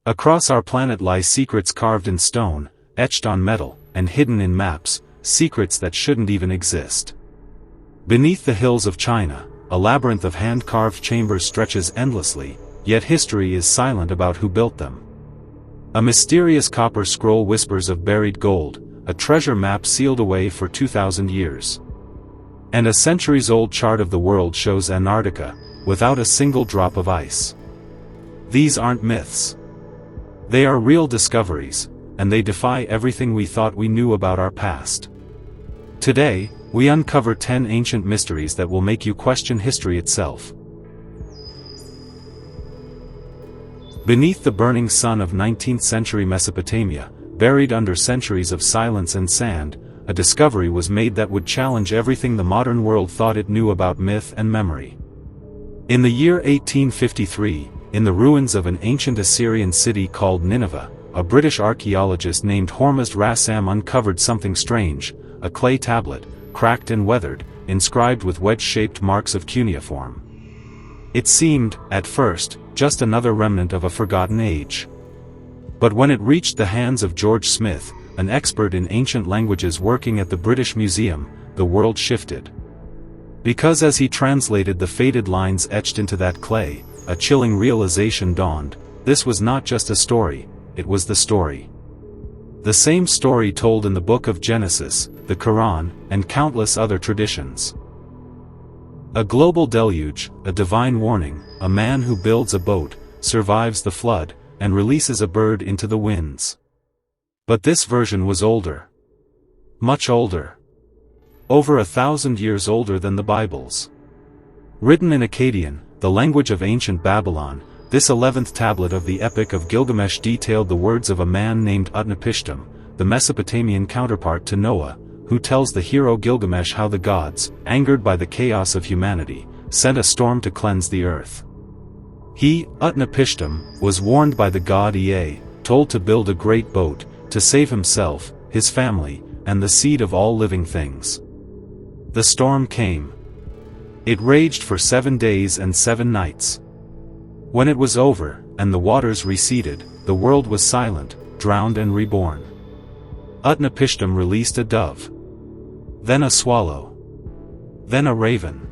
Across our planet lie secrets carved in stone, etched on metal, and hidden in maps, secrets that shouldn't even exist. Beneath the hills of China, a labyrinth of hand-carved chambers stretches endlessly, yet history is silent about who built them. A mysterious copper scroll whispers of buried gold, a treasure map sealed away for 2,000 years. And a centuries-old chart of the world shows Antarctica, without a single drop of ice. These aren't myths. They are real discoveries, and they defy everything we thought we knew about our past. Today, we uncover 10 ancient mysteries that will make you question history itself. Beneath the burning sun of 19th-century Mesopotamia, buried under centuries of silence and sand, a discovery was made that would challenge everything the modern world thought it knew about myth and memory. In the year 1853, in the ruins of an ancient Assyrian city called Nineveh, a British archaeologist named Hormuzd Rassam uncovered something strange, a clay tablet, cracked and weathered, inscribed with wedge-shaped marks of cuneiform. It seemed, at first, just another remnant of a forgotten age. But when it reached the hands of George Smith, an expert in ancient languages working at the British Museum, the world shifted. Because as he translated the faded lines etched into that clay, a chilling realization dawned: this was not just a story, it was the story. The same story told in the Book of Genesis, the Quran, and countless other traditions. A global deluge, a divine warning, a man who builds a boat, survives the flood, and releases a bird into the winds. But this version was older. Much older. Over 1,000 years older than the Bible's. Written in Akkadian, the language of ancient Babylon, this 11th tablet of the Epic of Gilgamesh detailed the words of a man named Utnapishtim, the Mesopotamian counterpart to Noah, who tells the hero Gilgamesh how the gods, angered by the chaos of humanity, sent a storm to cleanse the earth. He, Utnapishtim, was warned by the god Ea, told to build a great boat, to save himself, his family, and the seed of all living things. The storm came. It raged for 7 days and 7 nights. When it was over, and the waters receded, the world was silent, drowned and reborn. Utnapishtim released a dove. Then a swallow. Then a raven.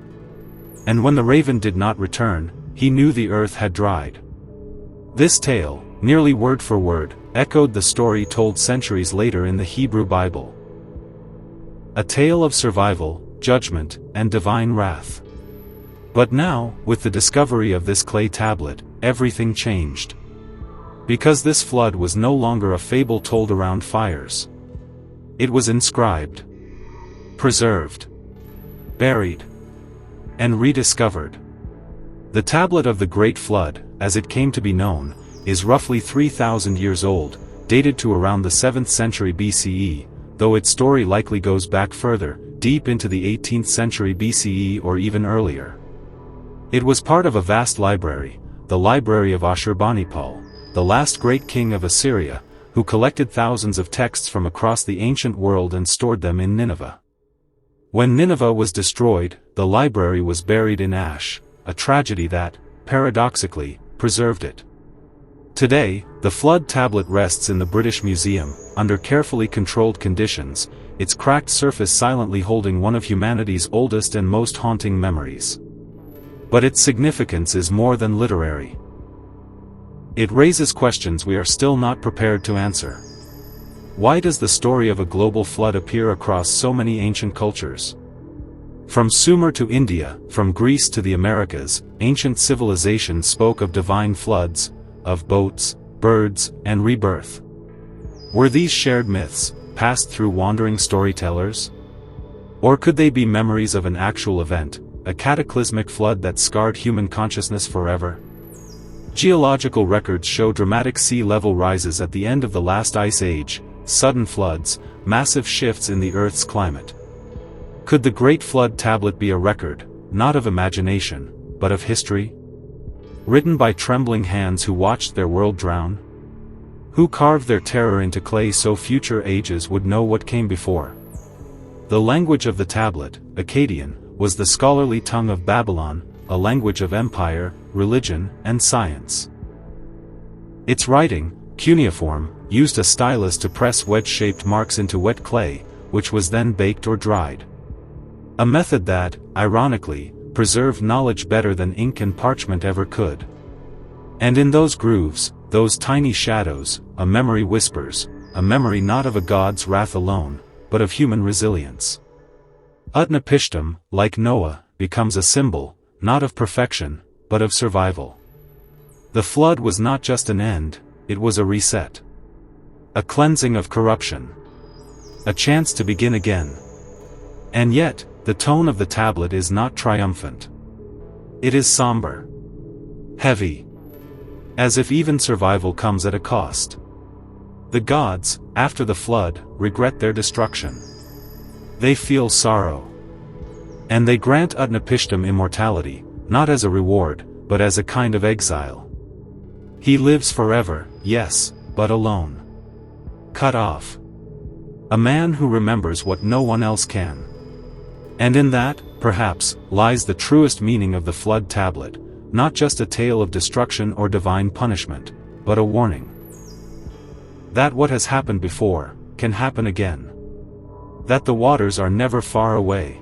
And when the raven did not return, he knew the earth had dried. This tale, nearly word for word, echoed the story told centuries later in the Hebrew Bible. A tale of survival, judgment, and divine wrath. But now, with the discovery of this clay tablet, everything changed. Because this flood was no longer a fable told around fires. It was inscribed, preserved, buried, and rediscovered. The tablet of the Great Flood, as it came to be known, is roughly 3,000 years old, dated to around the 7th century BCE, though its story likely goes back further, deep into the 18th century BCE or even earlier. It was part of a vast library, the Library of Ashurbanipal, the last great king of Assyria, who collected thousands of texts from across the ancient world and stored them in Nineveh. When Nineveh was destroyed, the library was buried in ash, a tragedy that, paradoxically, preserved it. Today, the flood tablet rests in the British Museum, under carefully controlled conditions, its cracked surface silently holding one of humanity's oldest and most haunting memories. But its significance is more than literary. It raises questions we are still not prepared to answer. Why does the story of a global flood appear across so many ancient cultures? From Sumer to India, from Greece to the Americas, ancient civilizations spoke of divine floods, of boats, birds, and rebirth. Were these shared myths, passed through wandering storytellers? Or could they be memories of an actual event, a cataclysmic flood that scarred human consciousness forever? Geological records show dramatic sea level rises at the end of the last ice age, sudden floods, massive shifts in the Earth's climate. Could the Great Flood tablet be a record, not of imagination, but of history? Written by trembling hands who watched their world drown? Who carved their terror into clay so future ages would know what came before? The language of the tablet, Akkadian, was the scholarly tongue of Babylon, a language of empire, religion, and science. Its writing, cuneiform, used a stylus to press wedge-shaped marks into wet clay, which was then baked or dried. A method that, ironically, preserved knowledge better than ink and parchment ever could. And in those grooves, those tiny shadows, a memory whispers, a memory not of a god's wrath alone, but of human resilience. Utnapishtim, like Noah, becomes a symbol, not of perfection, but of survival. The flood was not just an end, it was a reset. A cleansing of corruption. A chance to begin again. And yet, the tone of the tablet is not triumphant. It is somber. Heavy. As if even survival comes at a cost. The gods, after the flood, regret their destruction. They feel sorrow. And they grant Utnapishtim immortality, not as a reward, but as a kind of exile. He lives forever, yes, but alone. Cut off. A man who remembers what no one else can. And in that, perhaps, lies the truest meaning of the flood tablet, not just a tale of destruction or divine punishment, but a warning. That what has happened before, can happen again. That the waters are never far away.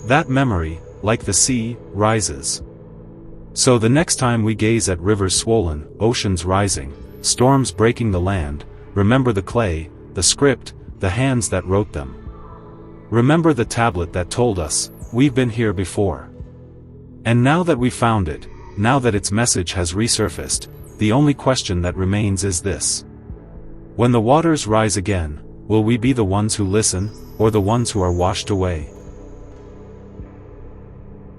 That memory, like the sea, rises. So the next time we gaze at rivers swollen, oceans rising, storms breaking the land, remember the clay, the script, the hands that wrote them. Remember the tablet that told us, we've been here before. And now that we found it, now that its message has resurfaced, the only question that remains is this. When the waters rise again, will we be the ones who listen, or the ones who are washed away?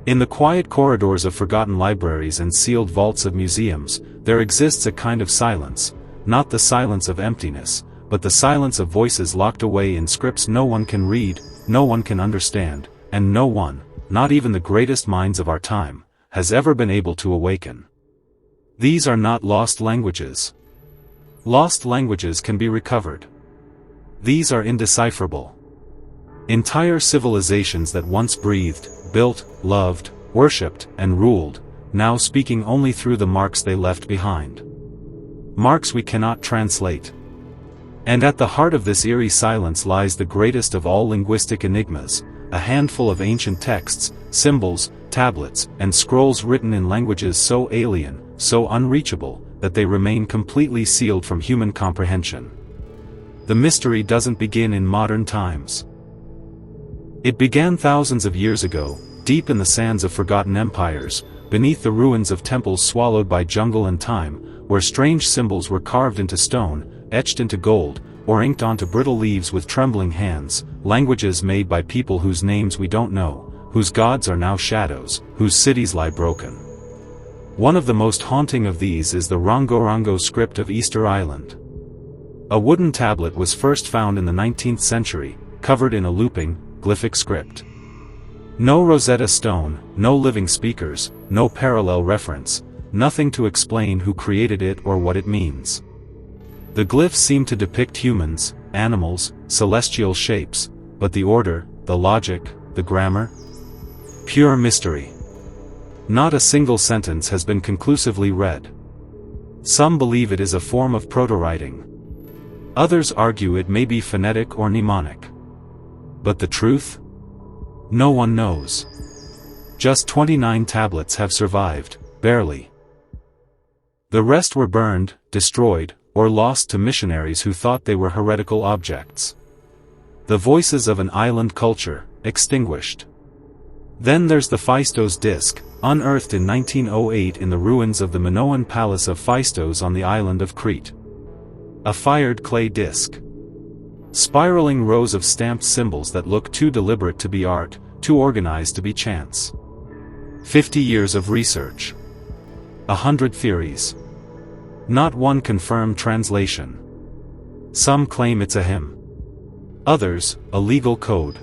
In the quiet corridors of forgotten libraries and sealed vaults of museums, there exists a kind of silence, not the silence of emptiness, but the silence of voices locked away in scripts no one can read, no one can understand, and no one, not even the greatest minds of our time, has ever been able to awaken. These are not lost languages. Lost languages can be recovered. These are indecipherable. Entire civilizations that once breathed, built, loved, worshipped, and ruled, now speaking only through the marks they left behind. Marks we cannot translate. And at the heart of this eerie silence lies the greatest of all linguistic enigmas, a handful of ancient texts, symbols, tablets, and scrolls written in languages so alien, so unreachable, that they remain completely sealed from human comprehension. The mystery doesn't begin in modern times. It began thousands of years ago, deep in the sands of forgotten empires, beneath the ruins of temples swallowed by jungle and time, where strange symbols were carved into stone, etched into gold, or inked onto brittle leaves with trembling hands, languages made by people whose names we don't know, whose gods are now shadows, whose cities lie broken. One of the most haunting of these is the Rongorongo script of Easter Island. A wooden tablet was first found in the 19th century, covered in a looping, glyphic script. No Rosetta Stone, no living speakers, no parallel reference, nothing to explain who created it or what it means. The glyphs seem to depict humans, animals, celestial shapes, but the order, the logic, the grammar? Pure mystery. Not a single sentence has been conclusively read. Some believe it is a form of proto-writing. Others argue it may be phonetic or mnemonic. But the truth? No one knows. Just 29 tablets have survived, barely. The rest were burned, destroyed, or lost to missionaries who thought they were heretical objects. The voices of an island culture, extinguished. Then there's the Phaistos Disc, unearthed in 1908 in the ruins of the Minoan palace of Phaistos on the island of Crete. A fired clay disc. Spiraling rows of stamped symbols that look too deliberate to be art, too organized to be chance. 50 years of research. 100 theories. Not one confirmed translation. Some claim it's a hymn. Others, a legal code.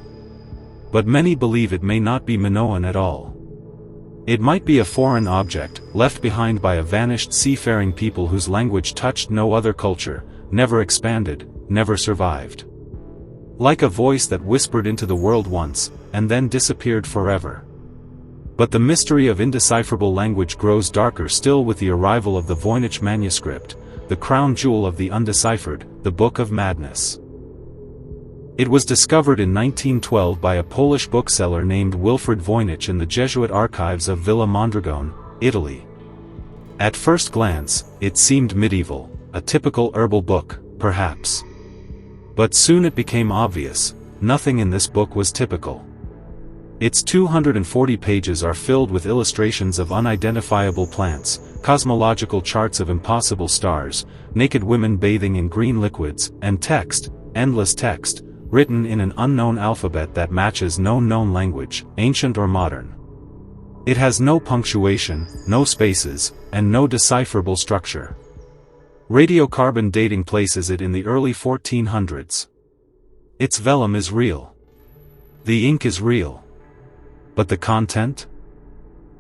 But many believe it may not be Minoan at all. It might be a foreign object, left behind by a vanished seafaring people whose language touched no other culture, never expanded, never survived. Like a voice that whispered into the world once, and then disappeared forever. But the mystery of indecipherable language grows darker still with the arrival of the Voynich manuscript, the crown jewel of the undeciphered, the Book of Madness. It was discovered in 1912 by a Polish bookseller named Wilfrid Voynich in the Jesuit archives of Villa Mondragone, Italy. At first glance, it seemed medieval, a typical herbal book, perhaps. But soon it became obvious, nothing in this book was typical. Its 240 pages are filled with illustrations of unidentifiable plants, cosmological charts of impossible stars, naked women bathing in green liquids, and text, endless text, written in an unknown alphabet that matches no known language, ancient or modern. It has no punctuation, no spaces, and no decipherable structure. Radiocarbon dating places it in the early 1400s. Its vellum is real. The ink is real. But the content?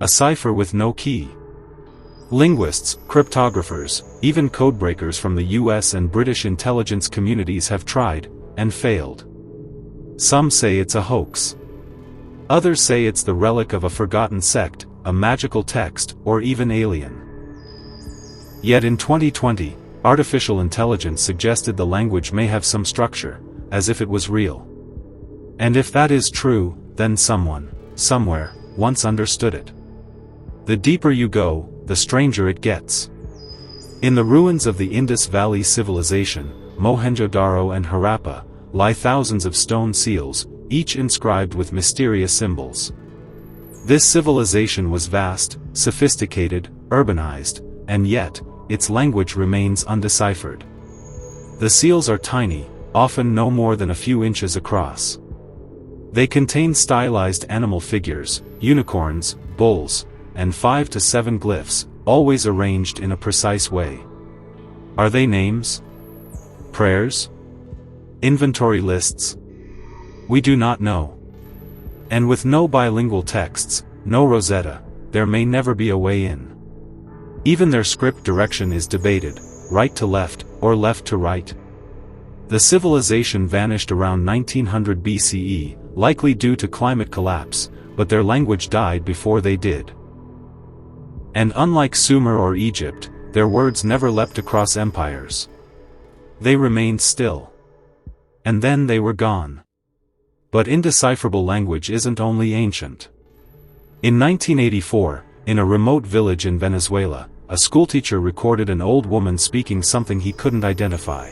A cipher with no key. Linguists, cryptographers, even codebreakers from the US and British intelligence communities have tried, and failed. Some say it's a hoax. Others say it's the relic of a forgotten sect, a magical text, or even alien. Yet in 2020, artificial intelligence suggested the language may have some structure, as if it was real. And if that is true, then someone, somewhere, once understood it. The deeper you go, the stranger it gets. In the ruins of the Indus Valley Civilization, Mohenjo-Daro and Harappa, lie thousands of stone seals, each inscribed with mysterious symbols. This civilization was vast, sophisticated, urbanized, and yet, its language remains undeciphered. The seals are tiny, often no more than a few inches across. They contain stylized animal figures, unicorns, bulls, and 5 to 7 glyphs, always arranged in a precise way. Are they names? Prayers? Inventory lists? We do not know. And with no bilingual texts, no Rosetta, there may never be a way in. Even their script direction is debated, right to left, or left to right. The civilization vanished around 1900 BCE, likely due to climate collapse, but their language died before they did. And unlike Sumer or Egypt, their words never leapt across empires. They remained still. And then they were gone. But indecipherable language isn't only ancient. In 1984, in a remote village in Venezuela, a schoolteacher recorded an old woman speaking something he couldn't identify.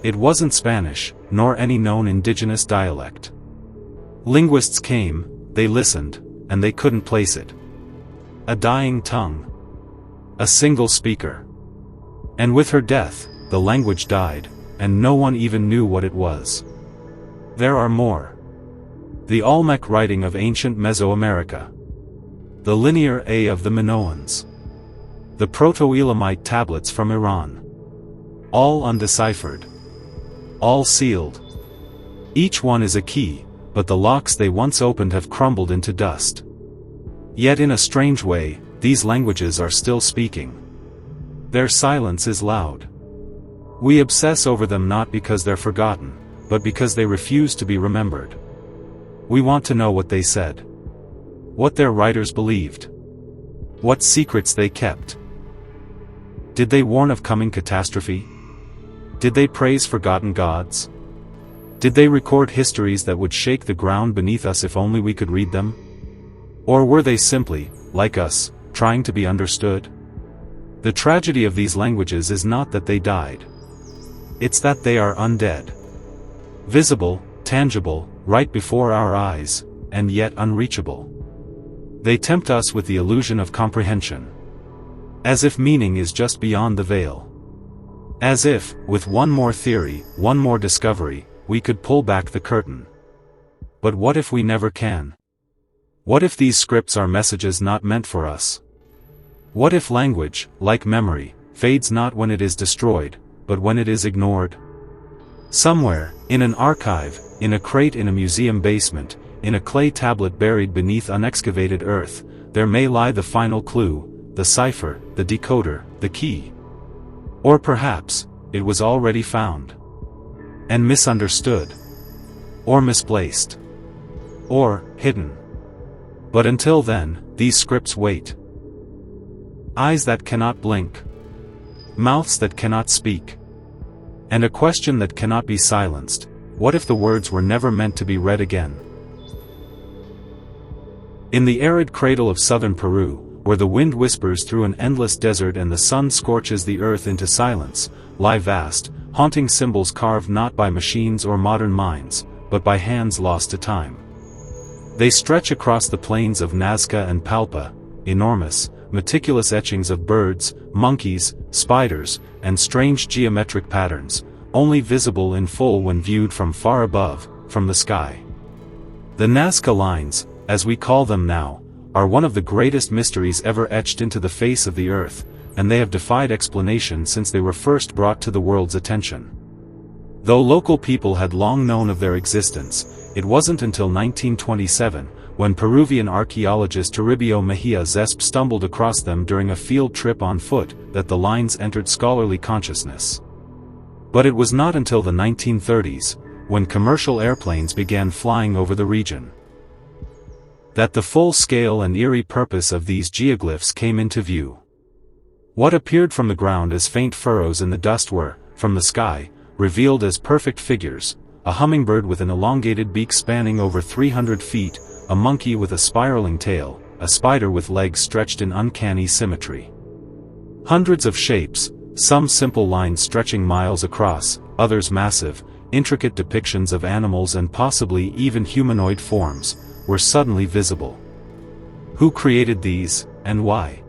It wasn't Spanish, nor any known indigenous dialect. Linguists came, they listened, and they couldn't place it. A dying tongue. A single speaker. And with her death, the language died, and no one even knew what it was. There are more. The Olmec writing of ancient Mesoamerica. The Linear A of the Minoans. The Proto-Elamite tablets from Iran. All undeciphered. All sealed. Each one is a key, but the locks they once opened have crumbled into dust. Yet in a strange way, these languages are still speaking. Their silence is loud. We obsess over them not because they're forgotten, but because they refuse to be remembered. We want to know what they said. What their writers believed. What secrets they kept. Did they warn of coming catastrophe? Did they praise forgotten gods? Did they record histories that would shake the ground beneath us if only we could read them? Or were they simply, like us, trying to be understood? The tragedy of these languages is not that they died. It's that they are undead. Visible, tangible, right before our eyes, and yet unreachable. They tempt us with the illusion of comprehension. As if meaning is just beyond the veil. As if, with one more theory, one more discovery, we could pull back the curtain. But what if we never can? What if these scripts are messages not meant for us? What if language, like memory, fades not when it is destroyed, but when it is ignored? Somewhere, in an archive, in a crate in a museum basement, in a clay tablet buried beneath unexcavated earth, there may lie the final clue, the cipher, the decoder, the key. Or perhaps, it was already found. And misunderstood. Or misplaced. Or, hidden. But until then, these scripts wait. Eyes that cannot blink. mouths that cannot speak. And a question that cannot be silenced: what if the words were never meant to be read again? In the arid cradle of southern Peru, where the wind whispers through an endless desert and the sun scorches the earth into silence, lie vast, haunting symbols carved not by machines or modern minds, but by hands lost to time. They stretch across the plains of Nazca and Palpa, enormous, meticulous etchings of birds, monkeys, spiders, and strange geometric patterns, only visible in full when viewed from far above, from the sky. The Nazca Lines, as we call them now, are one of the greatest mysteries ever etched into the face of the earth, and they have defied explanation since they were first brought to the world's attention. Though local people had long known of their existence, it wasn't until 1927, when Peruvian archaeologist Toribio Mejia Zesp stumbled across them during a field trip on foot, that the lines entered scholarly consciousness. But it was not until the 1930s, when commercial airplanes began flying over the region, that the full scale and eerie purpose of these geoglyphs came into view. What appeared from the ground as faint furrows in the dust were, from the sky, revealed as perfect figures: a hummingbird with an elongated beak spanning over 300 feet, a monkey with a spiraling tail, a spider with legs stretched in uncanny symmetry. Hundreds of shapes, some simple lines stretching miles across, others massive, intricate depictions of animals and possibly even humanoid forms, were suddenly visible. Who created these, and why?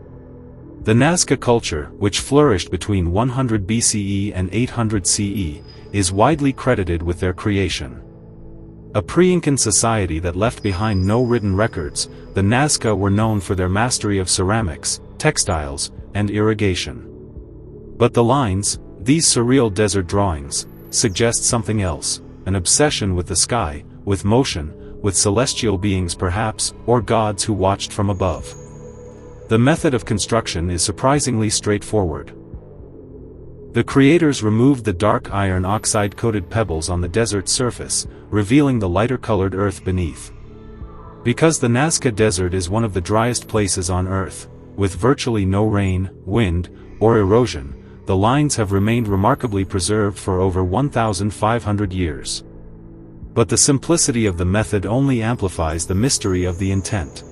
The Nazca culture, which flourished between 100 BCE and 800 CE, is widely credited with their creation. A pre-Incan society that left behind no written records, the Nazca were known for their mastery of ceramics, textiles, and irrigation. But the lines, these surreal desert drawings, suggest something else: an obsession with the sky, with motion, with celestial beings perhaps, or gods who watched from above. The method of construction is surprisingly straightforward. The creators removed the dark iron oxide-coated pebbles on the desert surface, revealing the lighter-colored earth beneath. Because the Nazca Desert is one of the driest places on Earth, with virtually no rain, wind, or erosion, the lines have remained remarkably preserved for over 1,500 years. But the simplicity of the method only amplifies the mystery of the intent.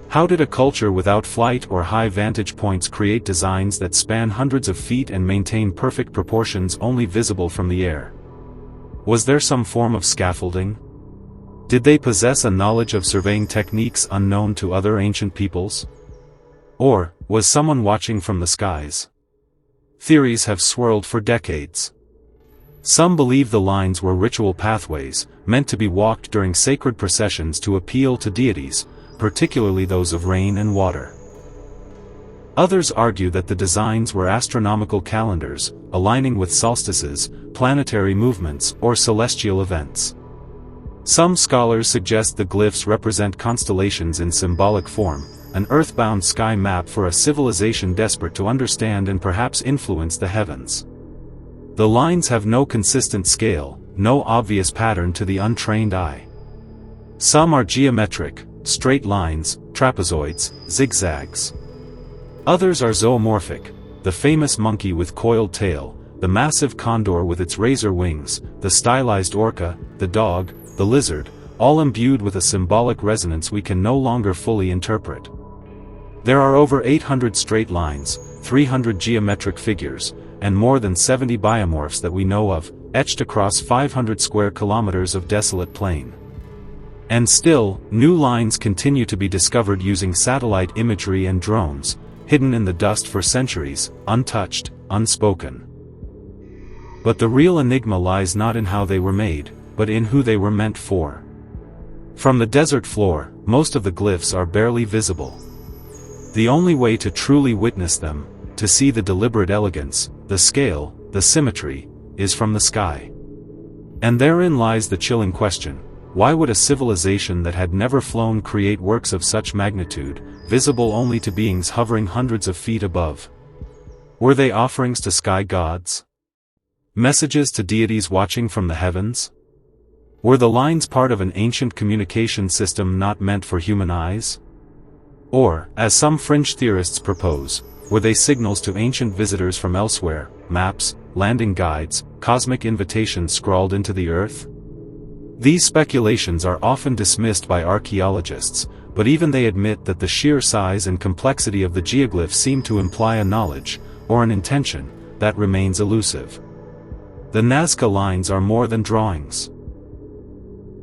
How did a culture without flight or high vantage points create designs that span hundreds of feet and maintain perfect proportions only visible from the air? Was there some form of scaffolding? Did they possess a knowledge of surveying techniques unknown to other ancient peoples? Or, was someone watching from the skies? Theories have swirled for decades. Some believe the lines were ritual pathways, meant to be walked during sacred processions to appeal to deities, particularly those of rain and water. Others argue that the designs were astronomical calendars, aligning with solstices, planetary movements, or celestial events. Some scholars suggest the glyphs represent constellations in symbolic form, an earthbound sky map for a civilization desperate to understand and perhaps influence the heavens. The lines have no consistent scale, no obvious pattern to the untrained eye. Some are geometric, straight lines, trapezoids, zigzags. Others are zoomorphic: the famous monkey with coiled tail, the massive condor with its razor wings, the stylized orca, the dog, the lizard, all imbued with a symbolic resonance we can no longer fully interpret. There are over 800 straight lines, 300 geometric figures, and more than 70 biomorphs that we know of, etched across 500 square kilometers of desolate plain. And still, new lines continue to be discovered using satellite imagery and drones, hidden in the dust for centuries, untouched, unspoken. But the real enigma lies not in how they were made, but in who they were meant for. From the desert floor, most of the glyphs are barely visible. The only way to truly witness them, to see the deliberate elegance, the scale, the symmetry, is from the sky. And therein lies the chilling question: why would a civilization that had never flown create works of such magnitude, visible only to beings hovering hundreds of feet above? Were they offerings to sky gods? Messages to deities watching from the heavens? Were the lines part of an ancient communication system not meant for human eyes? Or, as some fringe theorists propose, Were they signals to ancient visitors from elsewhere, maps, landing guides, cosmic invitations scrawled into the earth? These speculations are often dismissed by archaeologists, but even they admit that the sheer size and complexity of the geoglyphs seem to imply a knowledge, or an intention, that remains elusive. The Nazca Lines are more than drawings.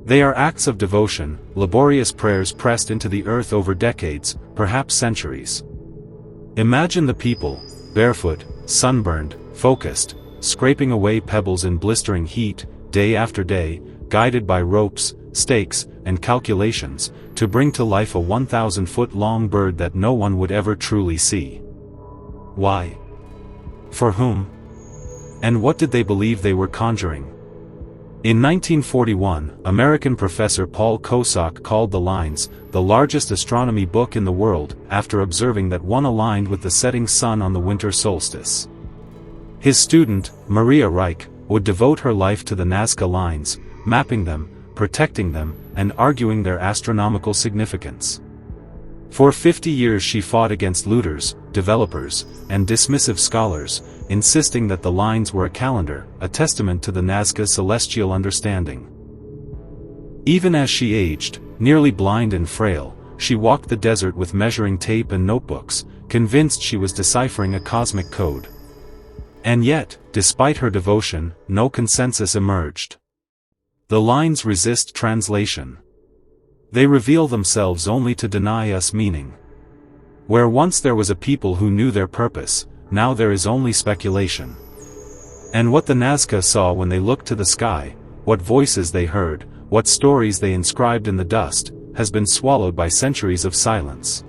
They are acts of devotion, laborious prayers pressed into the earth over decades, perhaps centuries. Imagine the people, barefoot, sunburned, focused, scraping away pebbles in blistering heat, day after day, guided by ropes, stakes, and calculations, to bring to life a 1,000-foot-long bird that no one would ever truly see. Why? For whom? And what did they believe they were conjuring? In 1941, American professor Paul Kosak called the lines the largest astronomy book in the world, after observing that one aligned with the setting sun on the winter solstice. His student, Maria Reich, would devote her life to the Nazca Lines, mapping them, protecting them, and arguing their astronomical significance. For 50 years she fought against looters, developers, and dismissive scholars, insisting that the lines were a calendar, a testament to the Nazca's celestial understanding. Even as she aged, nearly blind and frail, she walked the desert with measuring tape and notebooks, convinced she was deciphering a cosmic code. And yet, despite her devotion, no consensus emerged. The lines resist translation. They reveal themselves only to deny us meaning. Where once there was a people who knew their purpose, now there is only speculation. And what the Nazca saw when they looked to the sky, what voices they heard, what stories they inscribed in the dust, has been swallowed by centuries of silence.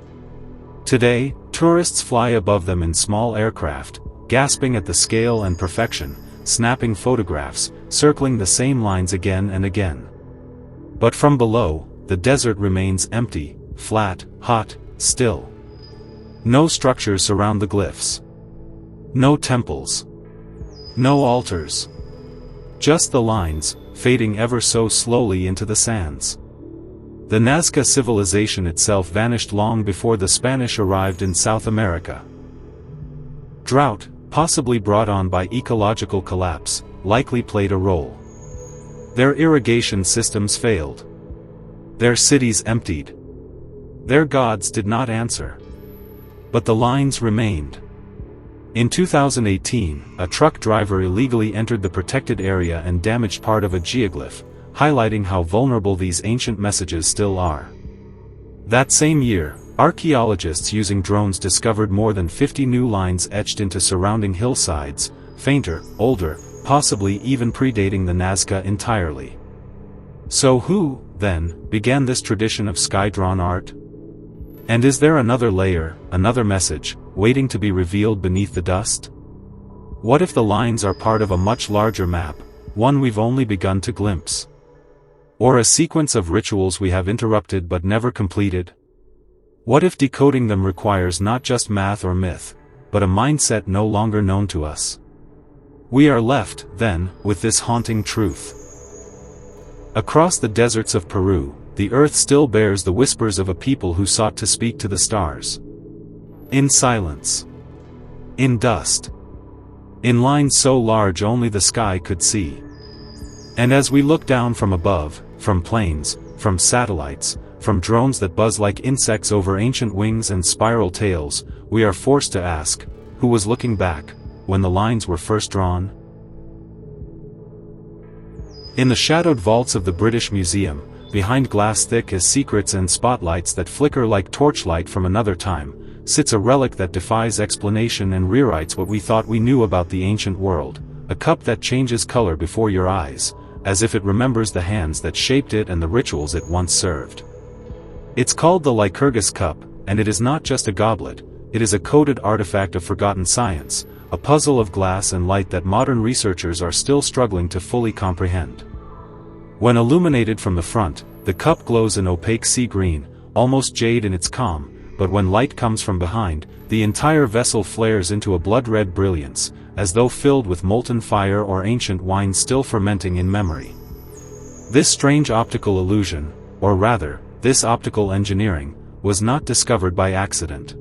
Today, tourists fly above them in small aircraft, gasping at the scale and perfection, snapping photographs, circling the same lines again and again. But from below, the desert remains empty, flat, hot, still. No structures surround the glyphs. No temples. No altars. Just the lines, fading ever so slowly into the sands. The Nazca civilization itself vanished long before the Spanish arrived in South America. Drought, possibly brought on by ecological collapse, likely played a role. Their irrigation systems failed. Their cities emptied. Their gods did not answer. But the lines remained. In 2018, a truck driver illegally entered the protected area and damaged part of a geoglyph, highlighting how vulnerable these ancient messages still are. That same year, archaeologists using drones discovered more than 50 new lines etched into surrounding hillsides, fainter, older, possibly even predating the Nazca entirely. So who, then, began this tradition of sky-drawn art? And is there another layer, another message, waiting to be revealed beneath the dust? What if the lines are part of a much larger map, one we've only begun to glimpse? Or a sequence of rituals we have interrupted but never completed? What if decoding them requires not just math or myth, but a mindset no longer known to us? We are left, then, with this haunting truth. Across the deserts of Peru, the earth still bears the whispers of a people who sought to speak to the stars. In silence. In dust. In lines so large only the sky could see. And as we look down from above, from planes, from satellites, from drones that buzz like insects over ancient wings and spiral tails, we are forced to ask, who was looking back, when the lines were first drawn? In the shadowed vaults of the British Museum, behind glass thick as secrets and spotlights that flicker like torchlight from another time, sits a relic that defies explanation and rewrites what we thought we knew about the ancient world, a cup that changes color before your eyes, as if it remembers the hands that shaped it and the rituals it once served. It's called the Lycurgus cup, and it is not just a goblet, it is a coded artifact of forgotten science, a puzzle of glass and light that modern researchers are still struggling to fully comprehend. When illuminated from the front, the cup glows an opaque sea green, almost jade in its calm, but when light comes from behind, the entire vessel flares into a blood-red brilliance, as though filled with molten fire or ancient wine still fermenting in memory. This strange optical illusion, or rather, this optical engineering, was not discovered by accident.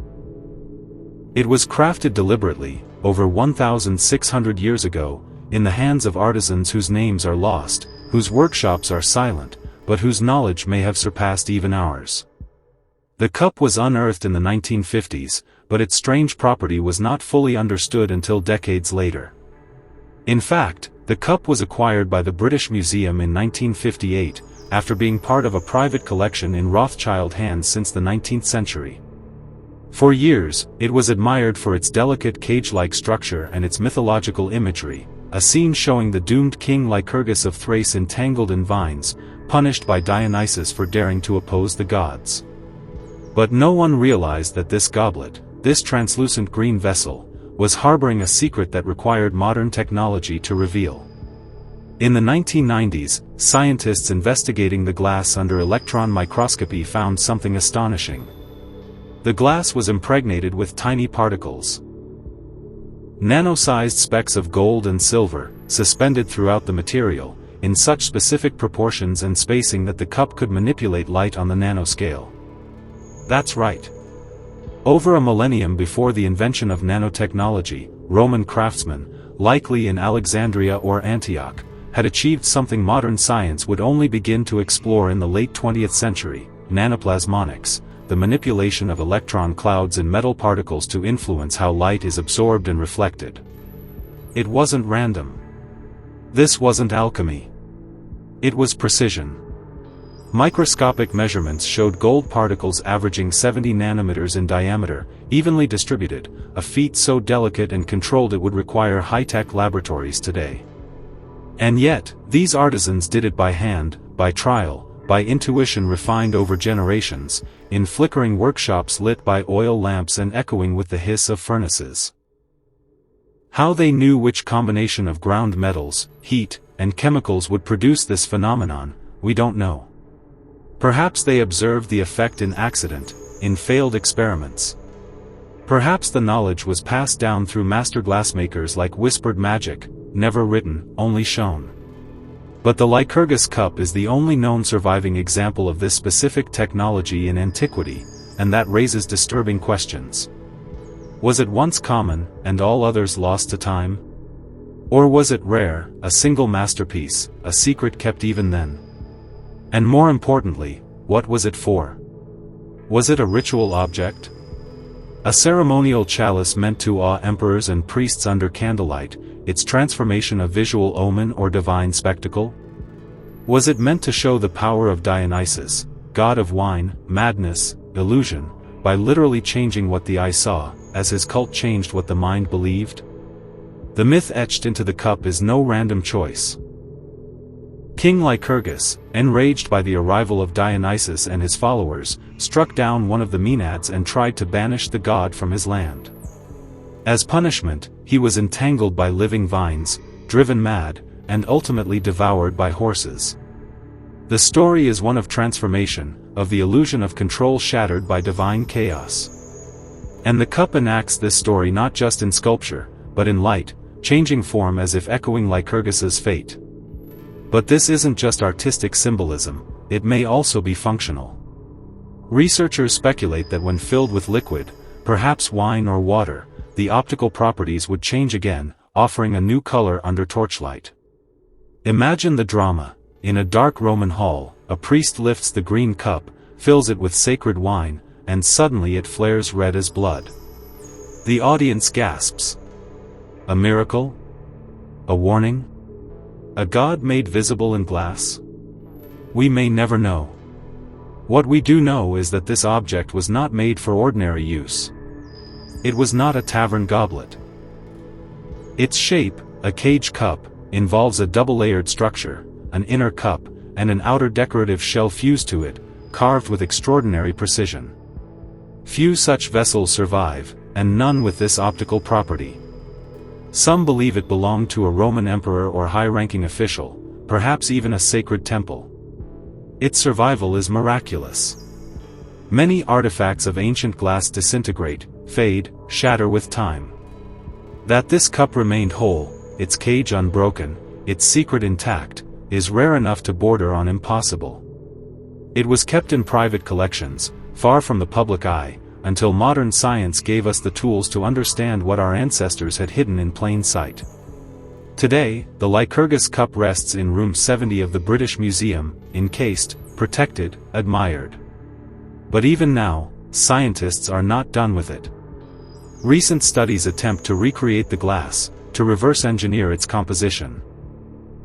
It was crafted deliberately, over 1,600 years ago, in the hands of artisans whose names are lost, whose workshops are silent, but whose knowledge may have surpassed even ours. The cup was unearthed in the 1950s, but its strange property was not fully understood until decades later. In fact, the cup was acquired by the British Museum in 1958, after being part of a private collection in Rothschild hands since the 19th century. For years, it was admired for its delicate cage-like structure and its mythological imagery, a scene showing the doomed king Lycurgus of Thrace entangled in vines, punished by Dionysus for daring to oppose the gods. But no one realized that this goblet, this translucent green vessel, was harboring a secret that required modern technology to reveal. In the 1990s, scientists investigating the glass under electron microscopy found something astonishing. The glass was impregnated with tiny particles. Nano-sized specks of gold and silver, suspended throughout the material, in such specific proportions and spacing that the cup could manipulate light on the nanoscale. That's right. Over a millennium before the invention of nanotechnology, Roman craftsmen, likely in Alexandria or Antioch, had achieved something modern science would only begin to explore in the late 20th century: nanoplasmonics, the manipulation of electron clouds in metal particles to influence how light is absorbed and reflected. It wasn't random. This wasn't alchemy. It was precision. Microscopic measurements showed gold particles averaging 70 nanometers in diameter, evenly distributed, a feat so delicate and controlled it would require high-tech laboratories today. And yet, these artisans did it by hand, by trial, by intuition refined over generations, in flickering workshops lit by oil lamps and echoing with the hiss of furnaces. How they knew which combination of ground metals, heat, and chemicals would produce this phenomenon, we don't know. Perhaps they observed the effect in accident, in failed experiments. Perhaps the knowledge was passed down through master glassmakers like whispered magic, never written, only shown. But the Lycurgus cup is the only known surviving example of this specific technology in antiquity, and that raises disturbing questions. Was it once common, and all others lost to time? Or was it rare, a single masterpiece, a secret kept even then? And more importantly, what was it for? Was it a ritual object? A ceremonial chalice meant to awe emperors and priests under candlelight, its transformation a visual omen or divine spectacle? Was it meant to show the power of Dionysus, god of wine, madness, illusion, by literally changing what the eye saw, as his cult changed what the mind believed? The myth etched into the cup is no random choice. King Lycurgus, enraged by the arrival of Dionysus and his followers, struck down one of the Maenads and tried to banish the god from his land. As punishment, he was entangled by living vines, driven mad, and ultimately devoured by horses. The story is one of transformation, of the illusion of control shattered by divine chaos. And the cup enacts this story not just in sculpture, but in light, changing form as if echoing Lycurgus's fate. But this isn't just artistic symbolism, it may also be functional. Researchers speculate that when filled with liquid, perhaps wine or water, the optical properties would change again, offering a new color under torchlight. Imagine the drama. In a dark Roman hall, a priest lifts the green cup, fills it with sacred wine, and suddenly it flares red as blood. The audience gasps. A miracle? A warning? A god made visible in glass? We may never know. What we do know is that this object was not made for ordinary use. It was not a tavern goblet. Its shape, a cage cup, involves a double-layered structure, an inner cup, and an outer decorative shell fused to it, carved with extraordinary precision. Few such vessels survive, and none with this optical property. Some believe it belonged to a Roman emperor or high-ranking official, perhaps even a sacred temple. Its survival is miraculous. Many artifacts of ancient glass disintegrate, fade, shatter with time. That this cup remained whole, its cage unbroken, its secret intact, is rare enough to border on impossible. It was kept in private collections, far from the public eye, until modern science gave us the tools to understand what our ancestors had hidden in plain sight. Today, the Lycurgus cup rests in room 70 of the British Museum, encased, protected, admired. But even now, scientists are not done with it. Recent studies attempt to recreate the glass, to reverse engineer its composition.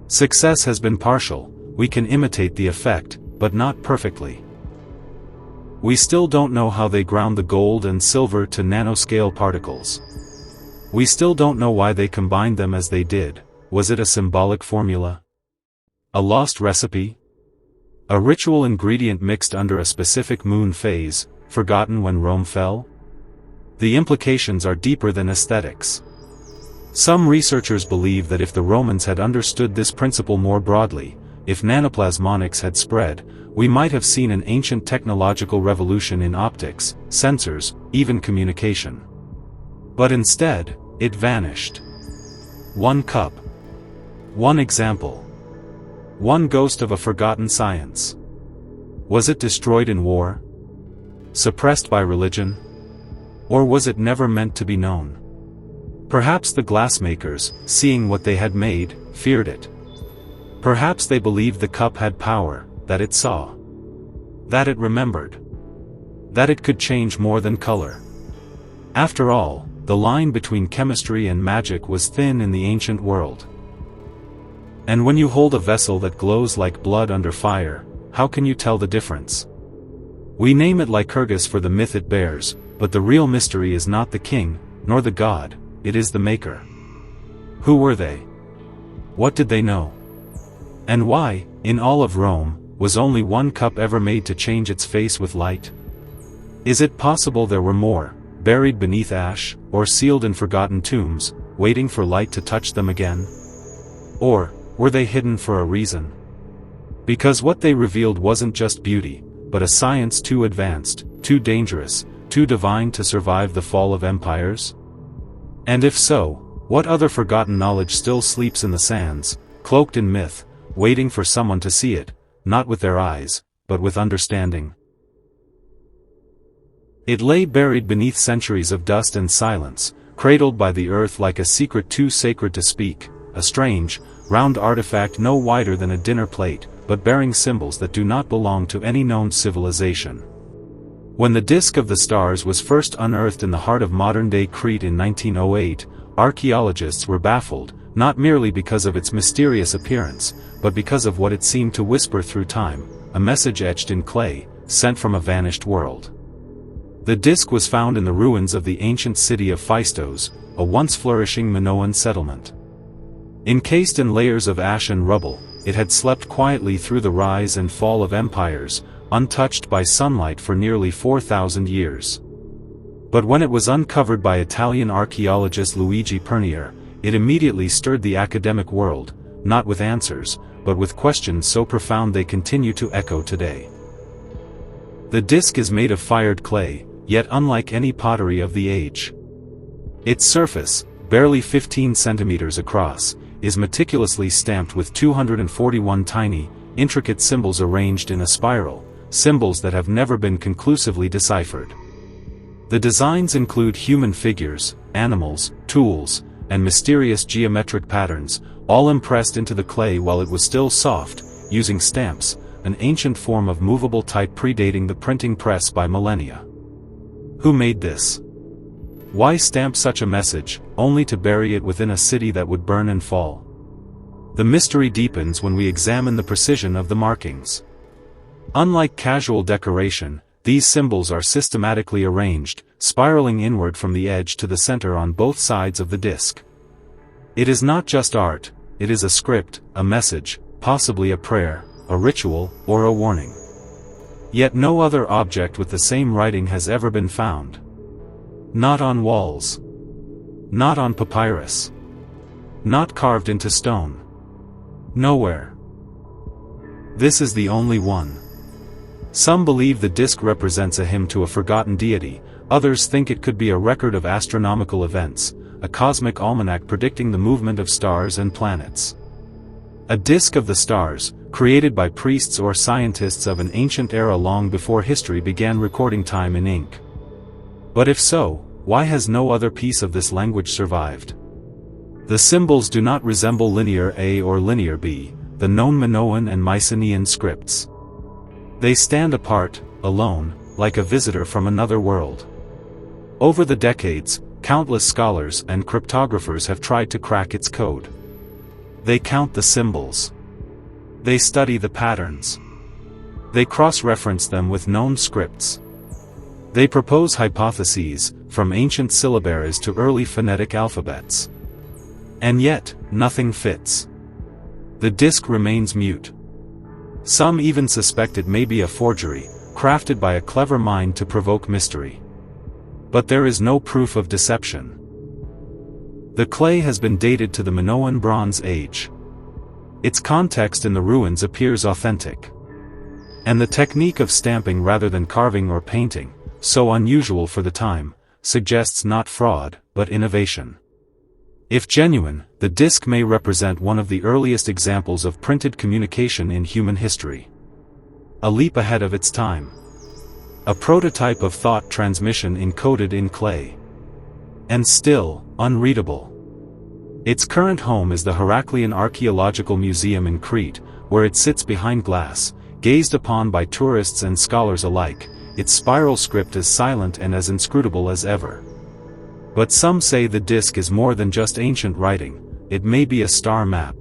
Success has been partial. We can imitate the effect, but not perfectly. We still don't know how they ground the gold and silver to nanoscale particles. We still don't know why they combined them as they did. Was it a symbolic formula? A lost recipe? A ritual ingredient mixed under a specific moon phase, forgotten when Rome fell? The implications are deeper than aesthetics. Some researchers believe that if the Romans had understood this principle more broadly, if nanoplasmonics had spread, we might have seen an ancient technological revolution in optics, sensors, even communication. But instead, it vanished. One cup. One example. One ghost of a forgotten science. Was it destroyed in war? Suppressed by religion? Or was it never meant to be known? Perhaps the glassmakers, seeing what they had made, feared it. Perhaps they believed the cup had power, that it saw. That it remembered. That it could change more than color. After all, the line between chemistry and magic was thin in the ancient world. And when you hold a vessel that glows like blood under fire, how can you tell the difference? We name it Lycurgus for the myth it bears, but the real mystery is not the king, nor the god, it is the maker. Who were they? What did they know? And why, in all of Rome, was only one cup ever made to change its face with light? Is it possible there were more, buried beneath ash, or sealed in forgotten tombs, waiting for light to touch them again? Or, were they hidden for a reason? Because what they revealed wasn't just beauty, but a science too advanced, too dangerous, too divine to survive the fall of empires? And if so, what other forgotten knowledge still sleeps in the sands, cloaked in myth, waiting for someone to see it, not with their eyes, but with understanding? It lay buried beneath centuries of dust and silence, cradled by the earth like a secret too sacred to speak, a strange, round artifact no wider than a dinner plate, but bearing symbols that do not belong to any known civilization. When the disk of the stars was first unearthed in the heart of modern-day Crete in 1908, archaeologists were baffled, not merely because of its mysterious appearance, but because of what it seemed to whisper through time, a message etched in clay, sent from a vanished world. The disk was found in the ruins of the ancient city of Phaistos, a once flourishing Minoan settlement. Encased in layers of ash and rubble, it had slept quietly through the rise and fall of empires, untouched by sunlight for nearly 4,000 years. But when it was uncovered by Italian archaeologist Luigi Pernier, it immediately stirred the academic world, not with answers, but with questions so profound they continue to echo today. The disk is made of fired clay, yet unlike any pottery of the age. Its surface, barely 15 centimeters across, is meticulously stamped with 241 tiny, intricate symbols arranged in a spiral, symbols that have never been conclusively deciphered. The designs include human figures, animals, tools, and mysterious geometric patterns, all impressed into the clay while it was still soft, using stamps, an ancient form of movable type predating the printing press by millennia. Who made this? Why stamp such a message, only to bury it within a city that would burn and fall? The mystery deepens when we examine the precision of the markings. Unlike casual decoration, these symbols are systematically arranged, spiraling inward from the edge to the center on both sides of the disk. It is not just art, it is a script, a message, possibly a prayer, a ritual, or a warning. Yet no other object with the same writing has ever been found. Not on walls. Not on papyrus. Not carved into stone. Nowhere. This is the only one. Some believe the disk represents a hymn to a forgotten deity, others think it could be a record of astronomical events, a cosmic almanac predicting the movement of stars and planets. A disk of the stars, created by priests or scientists of an ancient era long before history began recording time in ink. But if so, why has no other piece of this language survived? The symbols do not resemble linear A or linear B, the known Minoan and Mycenaean scripts. They stand apart, alone, like a visitor from another world. Over the decades, countless scholars and cryptographers have tried to crack its code. They count the symbols. They study the patterns. They cross-reference them with known scripts. They propose hypotheses, from ancient syllabaries to early phonetic alphabets. And yet, nothing fits. The disc remains mute. Some even suspect it may be a forgery, crafted by a clever mind to provoke mystery. But there is no proof of deception. The clay has been dated to the Minoan Bronze Age. Its context in the ruins appears authentic. And the technique of stamping rather than carving or painting, so unusual for the time, suggests not fraud, but innovation. If genuine, the disc may represent one of the earliest examples of printed communication in human history. A leap ahead of its time. A prototype of thought transmission encoded in clay. And still, unreadable. Its current home is the Heraclean Archaeological Museum in Crete, where it sits behind glass, gazed upon by tourists and scholars alike, its spiral script as silent and as inscrutable as ever. But some say the disc is more than just ancient writing, it may be a star map.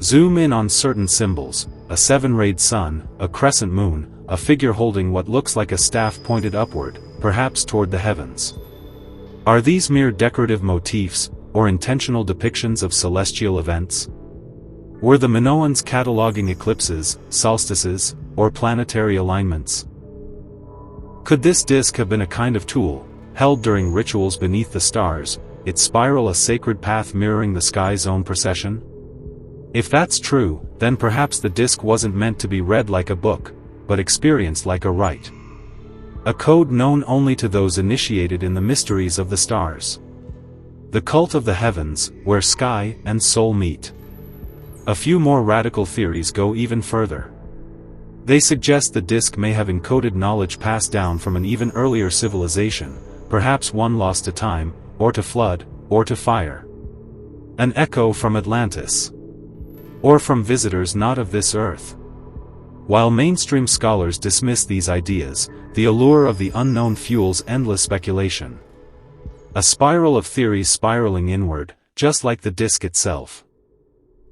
Zoom in on certain symbols, a seven-rayed sun, a crescent moon, a figure holding what looks like a staff pointed upward, perhaps toward the heavens. Are these mere decorative motifs, or intentional depictions of celestial events? Were the Minoans cataloging eclipses, solstices, or planetary alignments? Could this disc have been a kind of tool, held during rituals beneath the stars, its spiral a sacred path mirroring the sky's own procession? If that's true, then perhaps the disc wasn't meant to be read like a book, but experienced like a rite. A code known only to those initiated in the mysteries of the stars. The cult of the heavens, where sky and soul meet. A few more radical theories go even further. They suggest the disc may have encoded knowledge passed down from an even earlier civilization, perhaps one lost to time, or to flood, or to fire. An echo from Atlantis. Or from visitors not of this earth. While mainstream scholars dismiss these ideas, the allure of the unknown fuels endless speculation. A spiral of theories spiraling inward, just like the disc itself.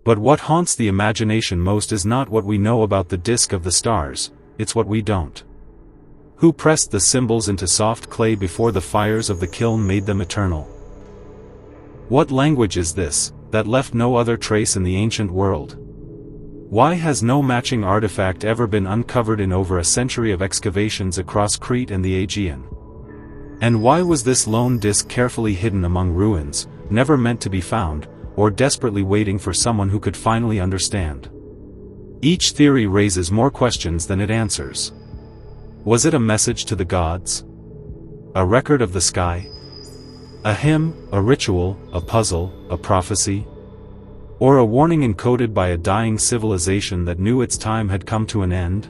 But what haunts the imagination most is not what we know about the disc of the stars, it's what we don't. Who pressed the symbols into soft clay before the fires of the kiln made them eternal? What language is this, that left no other trace in the ancient world? Why has no matching artifact ever been uncovered in over a century of excavations across Crete and the Aegean? And why was this lone disc carefully hidden among ruins, never meant to be found, or desperately waiting for someone who could finally understand? Each theory raises more questions than it answers. Was it a message to the gods? A record of the sky? A hymn, a ritual, a puzzle, a prophecy? Or a warning encoded by a dying civilization that knew its time had come to an end?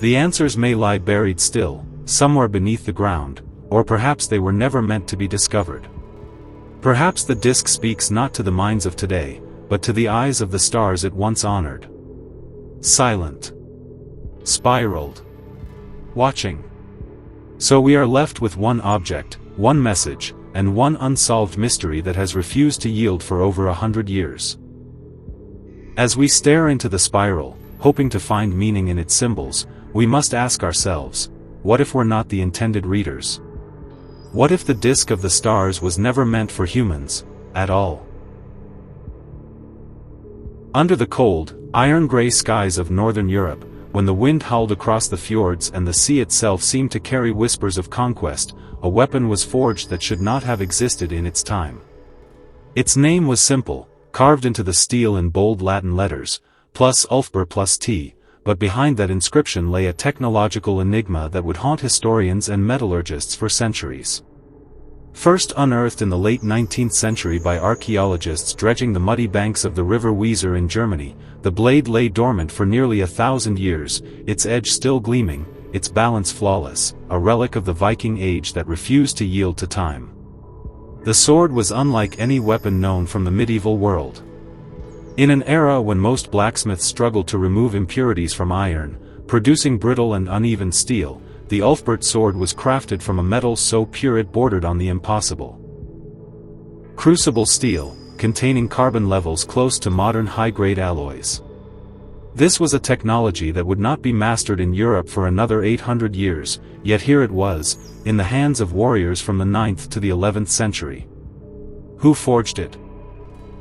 The answers may lie buried still, somewhere beneath the ground, or perhaps they were never meant to be discovered. Perhaps the disc speaks not to the minds of today, but to the eyes of the stars it once honored. Silent. Spiraled. Watching. So we are left with one object, one message, and one unsolved mystery that has refused to yield for over 100 years. As we stare into the spiral, hoping to find meaning in its symbols, we must ask ourselves, what if we're not the intended readers? What if the disc of the stars was never meant for humans, at all? Under the cold, iron-gray skies of northern Europe, when the wind howled across the fjords and the sea itself seemed to carry whispers of conquest, a weapon was forged that should not have existed in its time. Its name was simple, carved into the steel in bold Latin letters, plus Ulfberht plus T, but behind that inscription lay a technological enigma that would haunt historians and metallurgists for centuries. First unearthed in the late 19th century by archaeologists dredging the muddy banks of the river Weser in Germany, the blade lay dormant for nearly 1,000 years, its edge still gleaming, its balance flawless, a relic of the Viking age that refused to yield to time. The sword was unlike any weapon known from the medieval world. In an era when most blacksmiths struggled to remove impurities from iron, producing brittle and uneven steel, the Ulfberht sword was crafted from a metal so pure it bordered on the impossible. Crucible steel, containing carbon levels close to modern high-grade alloys. This was a technology that would not be mastered in Europe for another 800 years, yet here it was, in the hands of warriors from the 9th to the 11th century. Who forged it?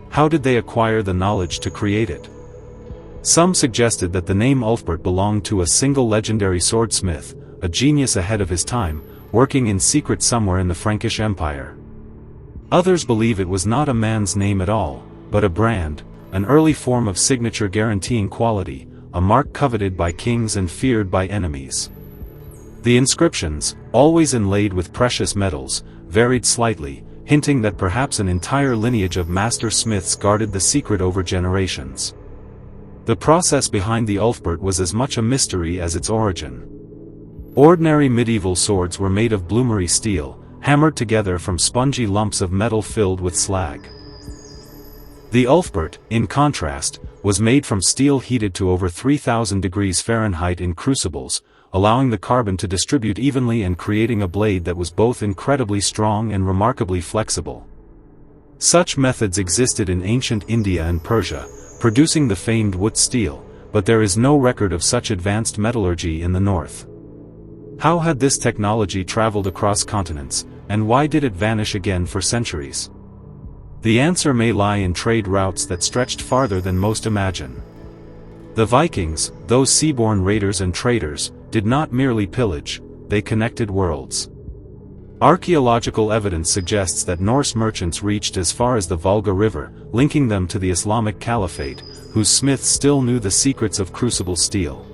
How did they acquire the knowledge to create it? Some suggested that the name Ulfberht belonged to a single legendary swordsmith, a genius ahead of his time, working in secret somewhere in the Frankish Empire. Others believe it was not a man's name at all, but a brand, an early form of signature guaranteeing quality, a mark coveted by kings and feared by enemies. The inscriptions, always inlaid with precious metals, varied slightly, hinting that perhaps an entire lineage of master smiths guarded the secret over generations. The process behind the Ulfberht was as much a mystery as its origin. Ordinary medieval swords were made of bloomery steel, hammered together from spongy lumps of metal filled with slag. The Ulfberht, in contrast, was made from steel heated to over 3,000 degrees Fahrenheit in crucibles, allowing the carbon to distribute evenly and creating a blade that was both incredibly strong and remarkably flexible. Such methods existed in ancient India and Persia, producing the famed wood steel, but there is no record of such advanced metallurgy in the north. How had this technology traveled across continents, and why did it vanish again for centuries? The answer may lie in trade routes that stretched farther than most imagine. The Vikings, those seaborne raiders and traders, did not merely pillage, they connected worlds. Archaeological evidence suggests that Norse merchants reached as far as the Volga River, linking them to the Islamic Caliphate, whose smiths still knew the secrets of crucible steel.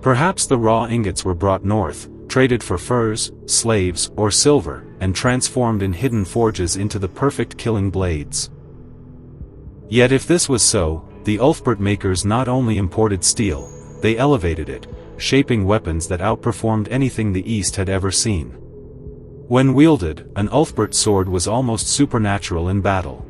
Perhaps the raw ingots were brought north, traded for furs, slaves, or silver, and transformed in hidden forges into the perfect killing blades. Yet if this was so, the Ulfberht makers not only imported steel, they elevated it, shaping weapons that outperformed anything the East had ever seen. When wielded, an Ulfberht sword was almost supernatural in battle.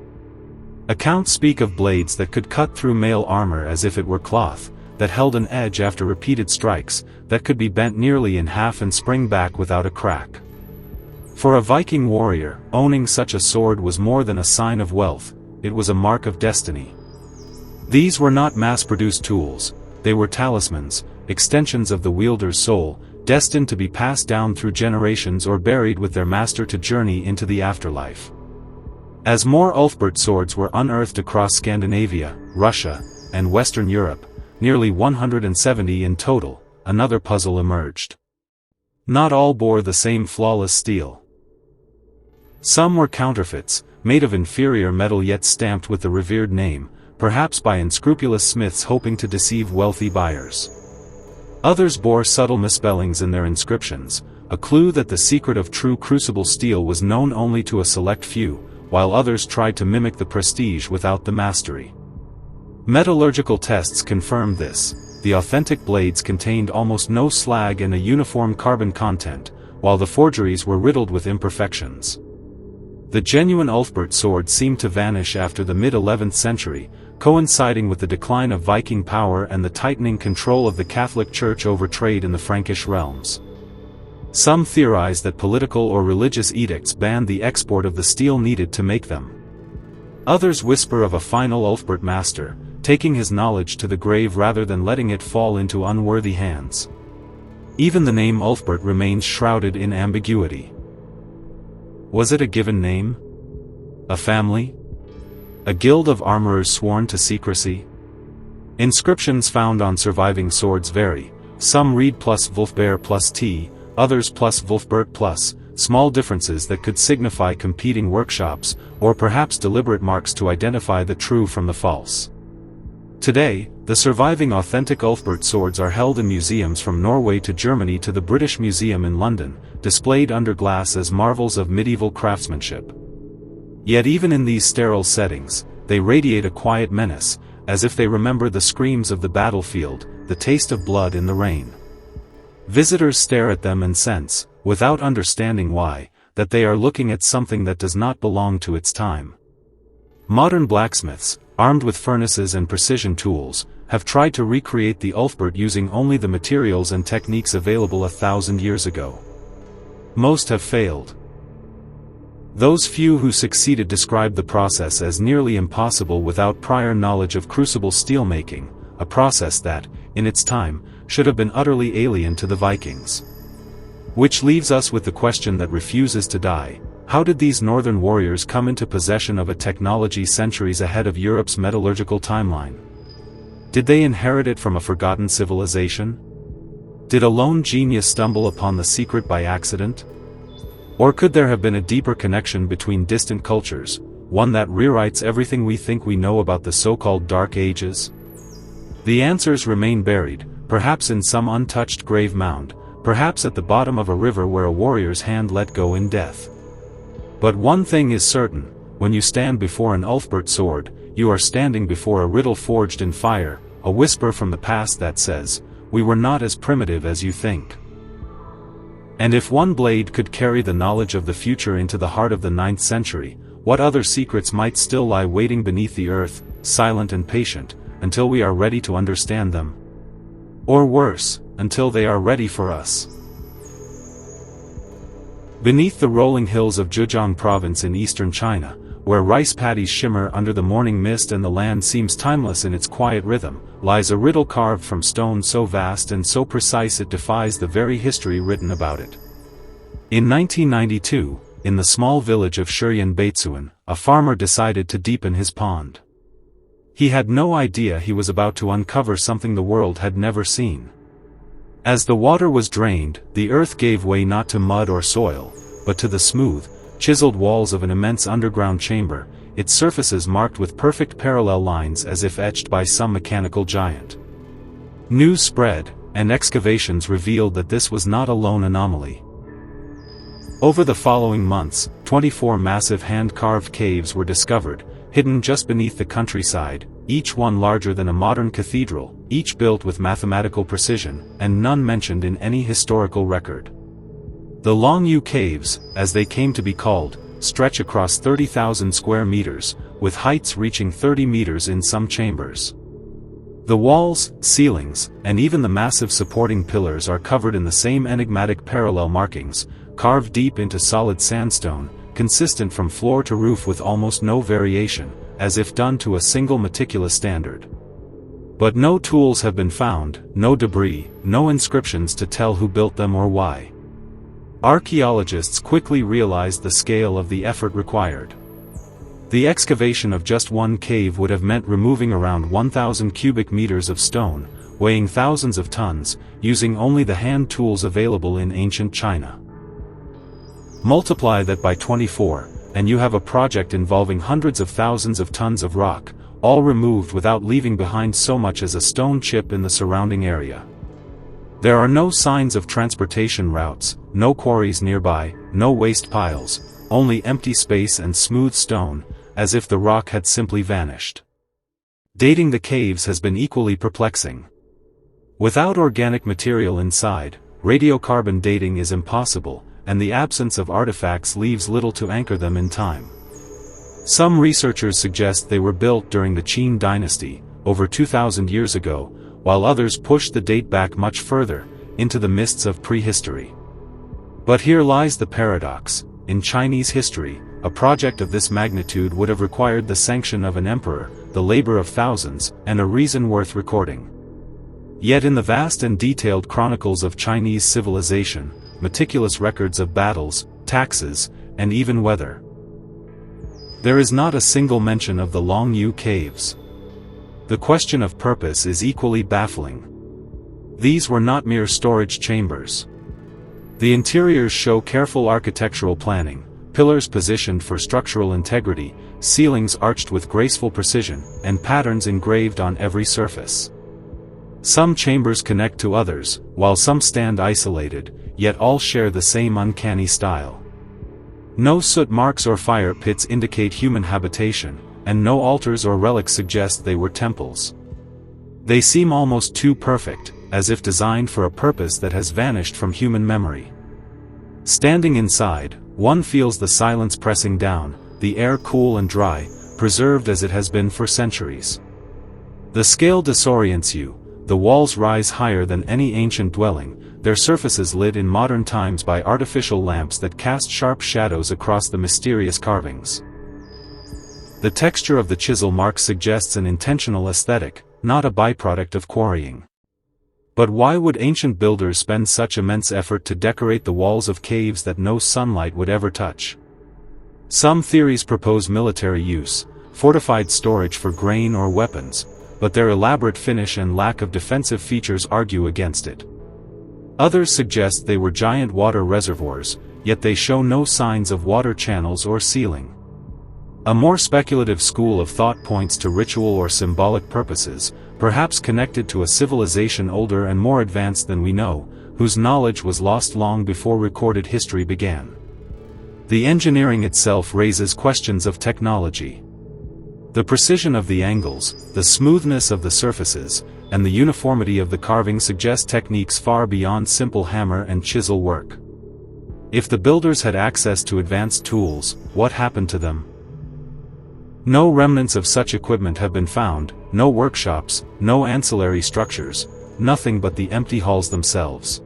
Accounts speak of blades that could cut through mail armor as if it were cloth, that held an edge after repeated strikes, that could be bent nearly in half and spring back without a crack. For a Viking warrior, owning such a sword was more than a sign of wealth, it was a mark of destiny. These were not mass-produced tools, they were talismans, extensions of the wielder's soul, destined to be passed down through generations or buried with their master to journey into the afterlife. As more Ulfberht swords were unearthed across Scandinavia, Russia, and Western Europe, nearly 170 in total, another puzzle emerged. Not all bore the same flawless steel. Some were counterfeits, made of inferior metal yet stamped with the revered name, perhaps by unscrupulous smiths hoping to deceive wealthy buyers. Others bore subtle misspellings in their inscriptions, a clue that the secret of true crucible steel was known only to a select few, while others tried to mimic the prestige without the mastery. Metallurgical tests confirmed this. The authentic blades contained almost no slag and a uniform carbon content, while the forgeries were riddled with imperfections. The genuine Ulfberht sword seemed to vanish after the mid-11th century, coinciding with the decline of Viking power and the tightening control of the Catholic Church over trade in the Frankish realms. Some theorize that political or religious edicts banned the export of the steel needed to make them. Others whisper of a final Ulfberht master, taking his knowledge to the grave rather than letting it fall into unworthy hands. Even the name Ulfberht remains shrouded in ambiguity. Was it a given name? A family? A guild of armorers sworn to secrecy? Inscriptions found on surviving swords vary. Some read plus Ulfberht plus T, others plus Ulfberht plus, small differences that could signify competing workshops, or perhaps deliberate marks to identify the true from the false. Today, the surviving authentic Ulfberht swords are held in museums from Norway to Germany to the British Museum in London, displayed under glass as marvels of medieval craftsmanship. Yet even in these sterile settings, they radiate a quiet menace, as if they remember the screams of the battlefield, the taste of blood in the rain. Visitors stare at them and sense, without understanding why, that they are looking at something that does not belong to its time. Modern blacksmiths, armed with furnaces and precision tools, have tried to recreate the Ulfberht using only the materials and techniques available 1,000 years ago. Most have failed. Those few who succeeded described the process as nearly impossible without prior knowledge of crucible steelmaking, a process that, in its time, should have been utterly alien to the Vikings. Which leaves us with the question that refuses to die: how did these northern warriors come into possession of a technology centuries ahead of Europe's metallurgical timeline? Did they inherit it from a forgotten civilization? Did a lone genius stumble upon the secret by accident? Or could there have been a deeper connection between distant cultures, one that rewrites everything we think we know about the so-called Dark Ages? The answers remain buried, perhaps in some untouched grave mound, perhaps at the bottom of a river where a warrior's hand let go in death. But one thing is certain: when you stand before an Ulfberht sword, you are standing before a riddle forged in fire, a whisper from the past that says, "We were not as primitive as you think." And if one blade could carry the knowledge of the future into the heart of the 9th century, what other secrets might still lie waiting beneath the earth, silent and patient, until we are ready to understand them? Or worse, until they are ready for us. Beneath the rolling hills of Zhejiang province in eastern China, where rice paddies shimmer under the morning mist and the land seems timeless in its quiet rhythm, lies a riddle carved from stone so vast and so precise it defies the very history written about it. In 1992, in the small village of Shuryan Beitsuan, a farmer decided to deepen his pond. He had no idea he was about to uncover something the world had never seen. As the water was drained, the earth gave way not to mud or soil, but to the smooth, chiseled walls of an immense underground chamber, its surfaces marked with perfect parallel lines as if etched by some mechanical giant. News spread, and excavations revealed that this was not a lone anomaly. Over the following months, 24 massive hand-carved caves were discovered, hidden just beneath the countryside, each one larger than a modern cathedral, each built with mathematical precision, and none mentioned in any historical record. The Longyou Caves, as they came to be called, stretch across 30,000 square meters, with heights reaching 30 meters in some chambers. The walls, ceilings, and even the massive supporting pillars are covered in the same enigmatic parallel markings, carved deep into solid sandstone, consistent from floor to roof with almost no variation, as if done to a single meticulous standard. But no tools have been found, no debris, no inscriptions to tell who built them or why. Archaeologists quickly realized the scale of the effort required. The excavation of just one cave would have meant removing around 1,000 cubic meters of stone, weighing thousands of tons, using only the hand tools available in ancient China. Multiply that by 24, and you have a project involving hundreds of thousands of tons of rock, all removed without leaving behind so much as a stone chip in the surrounding area. There are no signs of transportation routes, no quarries nearby, no waste piles, only empty space and smooth stone, as if the rock had simply vanished. Dating the caves has been equally perplexing. Without organic material inside, radiocarbon dating is impossible, and the absence of artifacts leaves little to anchor them in time. Some researchers suggest they were built during the Qin dynasty, over 2,000 years ago, while others push the date back much further, into the mists of prehistory. But here lies the paradox: in Chinese history, a project of this magnitude would have required the sanction of an emperor, the labor of thousands, and a reason worth recording. Yet in the vast and detailed chronicles of Chinese civilization, meticulous records of battles, taxes, and even weather, there is not a single mention of the Longyou Caves. The question of purpose is equally baffling. These were not mere storage chambers. The interiors show careful architectural planning, pillars positioned for structural integrity, ceilings arched with graceful precision, and patterns engraved on every surface. Some chambers connect to others, while some stand isolated, yet all share the same uncanny style. No soot marks or fire pits indicate human habitation, and no altars or relics suggest they were temples. They seem almost too perfect, as if designed for a purpose that has vanished from human memory. Standing inside, one feels the silence pressing down, the air cool and dry, preserved as it has been for centuries. The scale disorients you. The walls rise higher than any ancient dwelling, their surfaces lit in modern times by artificial lamps that cast sharp shadows across the mysterious carvings. The texture of the chisel mark suggests an intentional aesthetic, not a byproduct of quarrying. But why would ancient builders spend such immense effort to decorate the walls of caves that no sunlight would ever touch? Some theories propose military use, fortified storage for grain or weapons, but their elaborate finish and lack of defensive features argue against it. Others suggest they were giant water reservoirs, yet they show no signs of water channels or sealing. A more speculative school of thought points to ritual or symbolic purposes, perhaps connected to a civilization older and more advanced than we know, whose knowledge was lost long before recorded history began. The engineering itself raises questions of technology. The precision of the angles, the smoothness of the surfaces, and the uniformity of the carving suggest techniques far beyond simple hammer and chisel work. If the builders had access to advanced tools, what happened to them? No remnants of such equipment have been found, no workshops, no ancillary structures, nothing but the empty halls themselves.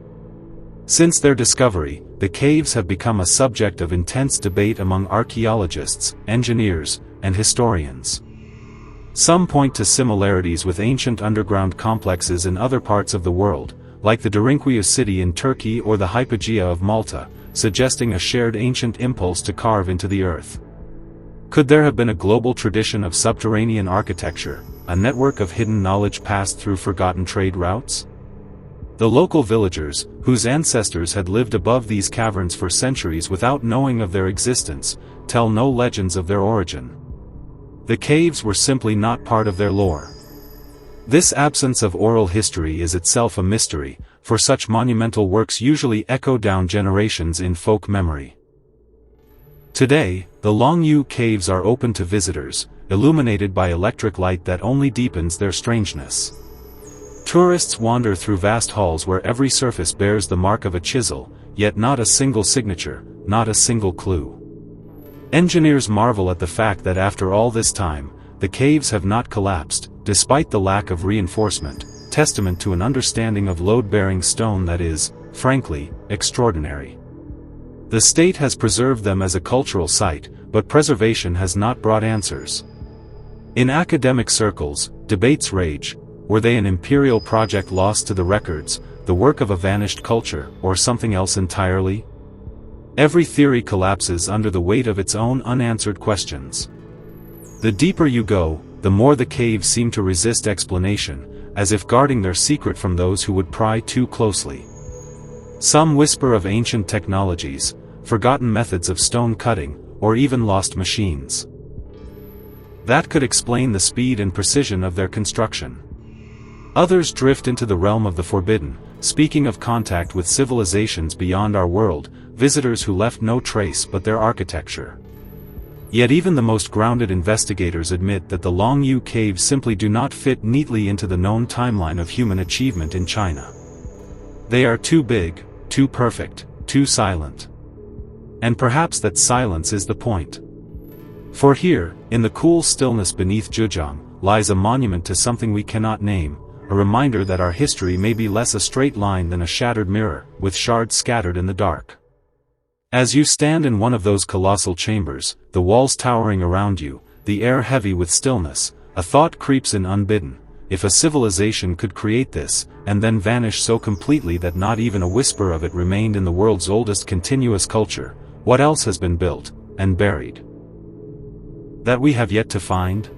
Since their discovery, the caves have become a subject of intense debate among archaeologists, engineers, and historians. Some point to similarities with ancient underground complexes in other parts of the world, like the Derinkuyu city in Turkey or the Hypogeia of Malta, suggesting a shared ancient impulse to carve into the earth. Could there have been a global tradition of subterranean architecture, a network of hidden knowledge passed through forgotten trade routes? The local villagers, whose ancestors had lived above these caverns for centuries without knowing of their existence, tell no legends of their origin. The caves were simply not part of their lore. This absence of oral history is itself a mystery, for such monumental works usually echo down generations in folk memory. Today, the Longyou Caves are open to visitors, illuminated by electric light that only deepens their strangeness. Tourists wander through vast halls where every surface bears the mark of a chisel, yet not a single signature, not a single clue. Engineers marvel at the fact that after all this time, the caves have not collapsed, despite the lack of reinforcement, testament to an understanding of load-bearing stone that is, frankly, extraordinary. The state has preserved them as a cultural site, but preservation has not brought answers. In academic circles, debates rage. Were they an imperial project lost to the records, the work of a vanished culture, or something else entirely? Every theory collapses under the weight of its own unanswered questions. The deeper you go, the more the caves seem to resist explanation, as if guarding their secret from those who would pry too closely. Some whisper of ancient technologies, forgotten methods of stone cutting, or even lost machines. That could explain the speed and precision of their construction. Others drift into the realm of the forbidden, speaking of contact with civilizations beyond our world, visitors who left no trace but their architecture. Yet even the most grounded investigators admit that the Longyou Caves simply do not fit neatly into the known timeline of human achievement in China. They are too big, too perfect, too silent. And perhaps that silence is the point. For here, in the cool stillness beneath Zhejiang, lies a monument to something we cannot name, a reminder that our history may be less a straight line than a shattered mirror, with shards scattered in the dark. As you stand in one of those colossal chambers, the walls towering around you, the air heavy with stillness, a thought creeps in unbidden. If a civilization could create this, and then vanish so completely that not even a whisper of it remained in the world's oldest continuous culture, what else has been built, and buried, that we have yet to find?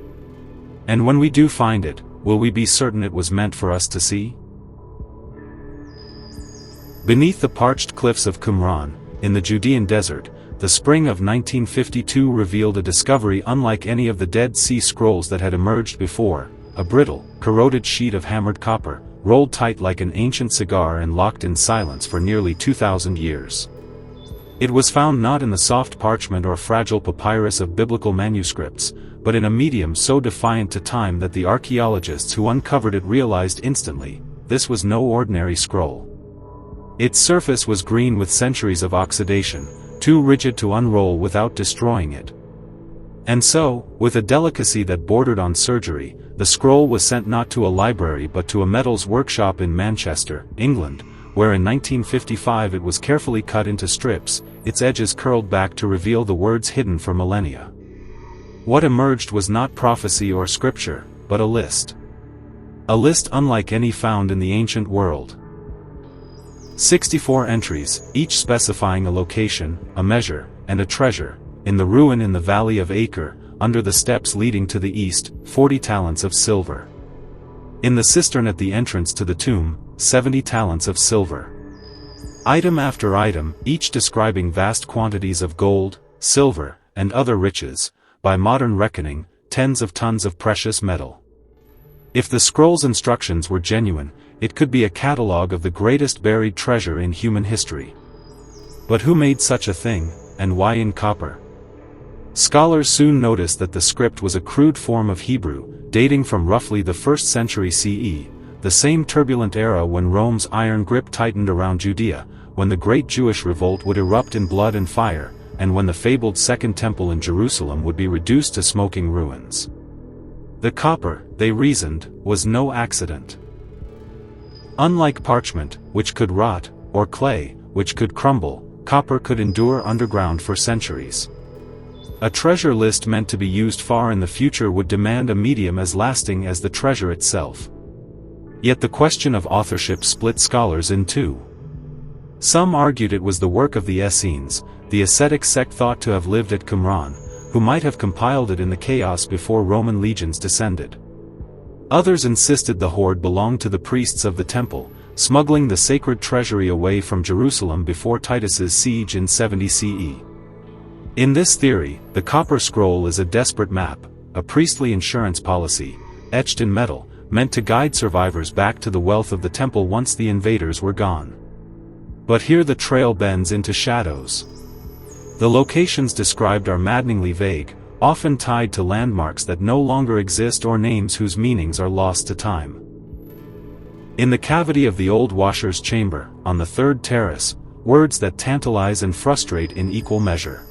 And when we do find it, will we be certain it was meant for us to see? Beneath the parched cliffs of Qumran, in the Judean desert, the spring of 1952 revealed a discovery unlike any of the Dead Sea Scrolls that had emerged before, a brittle, corroded sheet of hammered copper, rolled tight like an ancient cigar and locked in silence for nearly 2,000 years. It was found not in the soft parchment or fragile papyrus of biblical manuscripts, but in a medium so defiant to time that the archaeologists who uncovered it realized instantly, this was no ordinary scroll. Its surface was green with centuries of oxidation, too rigid to unroll without destroying it. And so, with a delicacy that bordered on surgery, the scroll was sent not to a library but to a metals workshop in Manchester, England, where in 1955 it was carefully cut into strips, its edges curled back to reveal the words hidden for millennia. What emerged was not prophecy or scripture, but a list. A list unlike any found in the ancient world. 64 entries, each specifying a location, a measure, and a treasure. In the ruin in the valley of Acre, under the steps leading to the east, 40 talents of silver. In the cistern at the entrance to the tomb, 70 talents of silver. Item after item, each describing vast quantities of gold, silver, and other riches, by modern reckoning, tens of tons of precious metal. If the scroll's instructions were genuine, it could be a catalogue of the greatest buried treasure in human history. But who made such a thing, and why in copper? Scholars soon noticed that the script was a crude form of Hebrew, dating from roughly the 1st century CE, the same turbulent era when Rome's iron grip tightened around Judea, when the Great Jewish Revolt would erupt in blood and fire, and when the fabled Second Temple in Jerusalem would be reduced to smoking ruins. The copper, they reasoned, was no accident. Unlike parchment, which could rot, or clay, which could crumble, copper could endure underground for centuries. A treasure list meant to be used far in the future would demand a medium as lasting as the treasure itself. Yet the question of authorship split scholars in two. Some argued it was the work of the Essenes, the ascetic sect thought to have lived at Qumran, who might have compiled it in the chaos before Roman legions descended. Others insisted the hoard belonged to the priests of the temple, smuggling the sacred treasury away from Jerusalem before Titus's siege in 70 CE. In this theory, the copper scroll is a desperate map, a priestly insurance policy, etched in metal, meant to guide survivors back to the wealth of the temple once the invaders were gone. But here the trail bends into shadows. The locations described are maddeningly vague, often tied to landmarks that no longer exist or names whose meanings are lost to time. In the cavity of the old washer's chamber, on the third terrace, words that tantalize and frustrate in equal measure.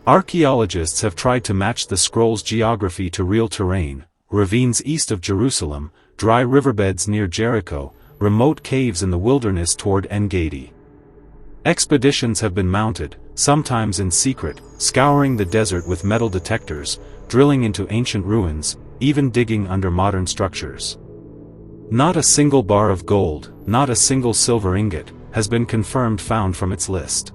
Archaeologists have tried to match the scroll's geography to real terrain, ravines east of Jerusalem, dry riverbeds near Jericho, remote caves in the wilderness toward En-Gedi. Expeditions have been mounted, sometimes in secret, scouring the desert with metal detectors, drilling into ancient ruins, even digging under modern structures. Not a single bar of gold, not a single silver ingot, has been confirmed found from its list.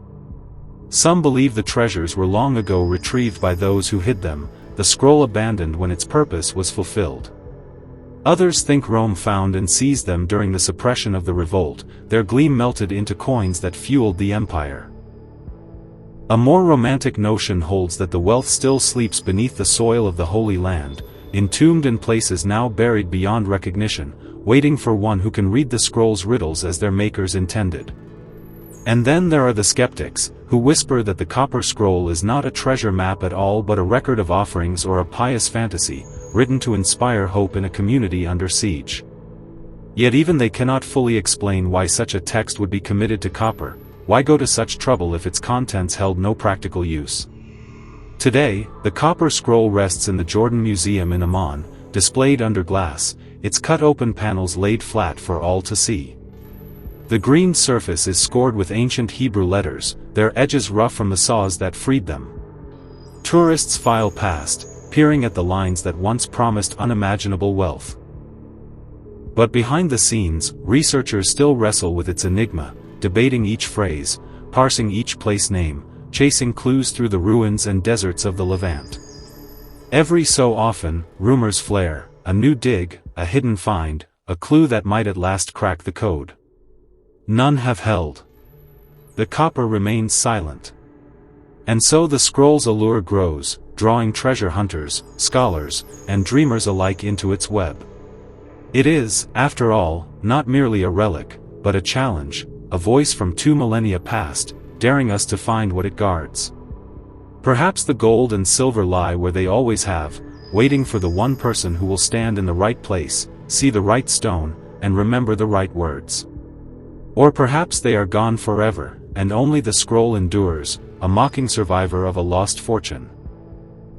Some believe the treasures were long ago retrieved by those who hid them, the scroll abandoned when its purpose was fulfilled. Others think Rome found and seized them during the suppression of the revolt, their gleam melted into coins that fueled the empire. A more romantic notion holds that the wealth still sleeps beneath the soil of the Holy Land, entombed in places now buried beyond recognition, waiting for one who can read the scroll's riddles as their makers intended. And then there are the skeptics, who whisper that the copper scroll is not a treasure map at all but a record of offerings or a pious fantasy, written to inspire hope in a community under siege. Yet even they cannot fully explain why such a text would be committed to copper, why go to such trouble if its contents held no practical use. Today, the copper scroll rests in the Jordan Museum in Amman, displayed under glass, its cut-open panels laid flat for all to see. The green surface is scored with ancient Hebrew letters, their edges rough from the saws that freed them. Tourists file past, peering at the lines that once promised unimaginable wealth. But behind the scenes, researchers still wrestle with its enigma, debating each phrase, parsing each place name, chasing clues through the ruins and deserts of the Levant. Every so often, rumors flare, a new dig, a hidden find, a clue that might at last crack the code. None have held. The copper remains silent. And so the scroll's allure grows, drawing treasure hunters, scholars, and dreamers alike into its web. It is, after all, not merely a relic, but a challenge, a voice from 2 millennia past, daring us to find what it guards. Perhaps the gold and silver lie where they always have, waiting for the one person who will stand in the right place, see the right stone, and remember the right words. Or perhaps they are gone forever, and only the scroll endures, a mocking survivor of a lost fortune.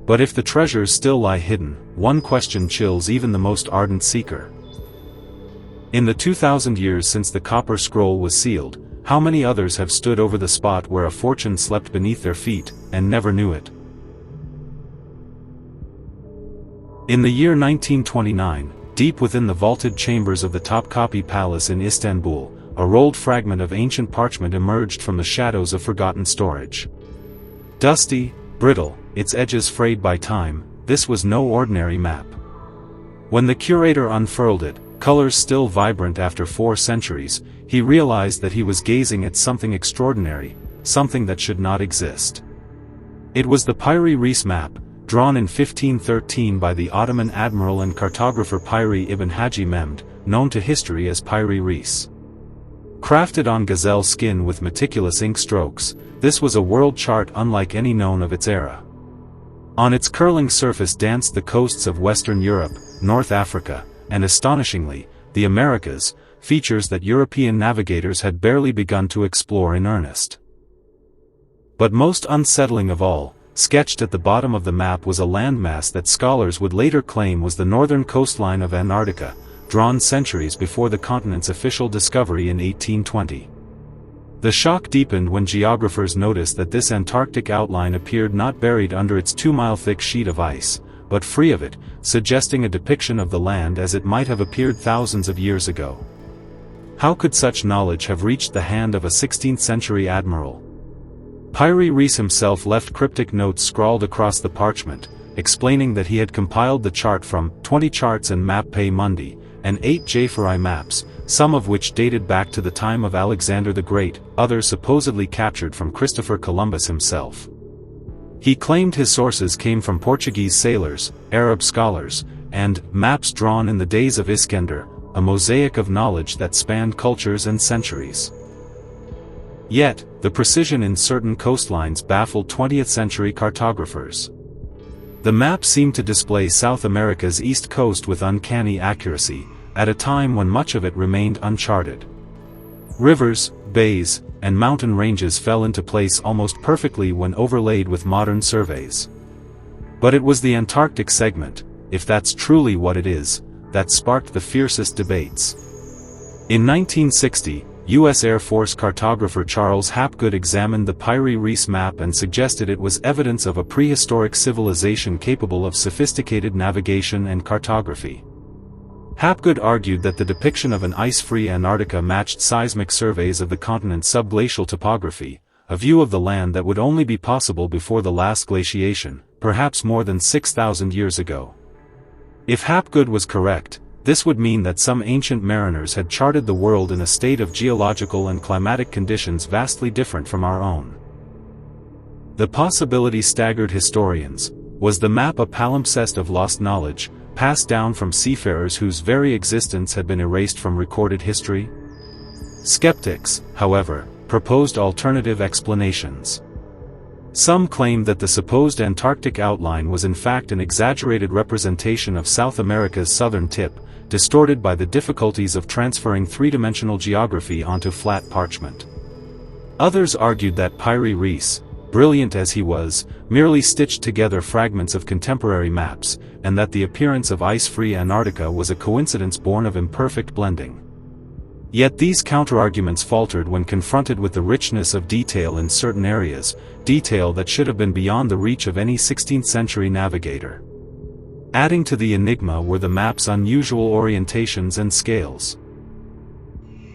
But if the treasures still lie hidden, one question chills even the most ardent seeker. In the 2,000 years since the copper scroll was sealed, how many others have stood over the spot where a fortune slept beneath their feet, and never knew it? In the year 1929, deep within the vaulted chambers of the Topkapi Palace in Istanbul, a rolled fragment of ancient parchment emerged from the shadows of forgotten storage. Dusty, brittle, its edges frayed by time, this was no ordinary map. When the curator unfurled it, colors still vibrant after 4 centuries, he realized that he was gazing at something extraordinary, something that should not exist. It was the Piri Reis map, drawn in 1513 by the Ottoman admiral and cartographer Piri ibn Haji Mehmed, known to history as Piri Reis. Crafted on gazelle skin with meticulous ink strokes, this was a world chart unlike any known of its era. On its curling surface danced the coasts of Western Europe, North Africa, and astonishingly, the Americas, features that European navigators had barely begun to explore in earnest. But most unsettling of all, sketched at the bottom of the map was a landmass that scholars would later claim was the northern coastline of Antarctica, drawn centuries before the continent's official discovery in 1820. The shock deepened when geographers noticed that this Antarctic outline appeared not buried under its 2-mile-thick sheet of ice, but free of it, suggesting a depiction of the land as it might have appeared thousands of years ago. How could such knowledge have reached the hand of a 16th-century admiral? Piri Reis himself left cryptic notes scrawled across the parchment, explaining that he had compiled the chart from 20 charts and Mappe Mundi, and 8 Jafari maps, some of which dated back to the time of Alexander the Great, others supposedly captured from Christopher Columbus himself. He claimed his sources came from Portuguese sailors, Arab scholars, and maps drawn in the days of Iskender, a mosaic of knowledge that spanned cultures and centuries. Yet, the precision in certain coastlines baffled 20th-century cartographers. The map seemed to display South America's east coast with uncanny accuracy, at a time when much of it remained uncharted. Rivers, bays, and mountain ranges fell into place almost perfectly when overlaid with modern surveys. But it was the Antarctic segment, if that's truly what it is, that sparked the fiercest debates. In 1960, U.S. Air Force cartographer Charles Hapgood examined the Piri Reis map and suggested it was evidence of a prehistoric civilization capable of sophisticated navigation and cartography. Hapgood argued that the depiction of an ice-free Antarctica matched seismic surveys of the continent's subglacial topography, a view of the land that would only be possible before the last glaciation, perhaps more than 6,000 years ago. If Hapgood was correct, this would mean that some ancient mariners had charted the world in a state of geological and climatic conditions vastly different from our own. The possibility staggered historians. Was the map a palimpsest of lost knowledge, passed down from seafarers whose very existence had been erased from recorded history? Skeptics, however, proposed alternative explanations. Some claimed that the supposed Antarctic outline was in fact an exaggerated representation of South America's southern tip, distorted by the difficulties of transferring three-dimensional geography onto flat parchment. Others argued that Piri Reis, brilliant as he was, merely stitched together fragments of contemporary maps, and that the appearance of ice-free Antarctica was a coincidence born of imperfect blending. Yet these counterarguments faltered when confronted with the richness of detail in certain areas, detail that should have been beyond the reach of any 16th-century navigator. Adding to the enigma were the map's unusual orientations and scales.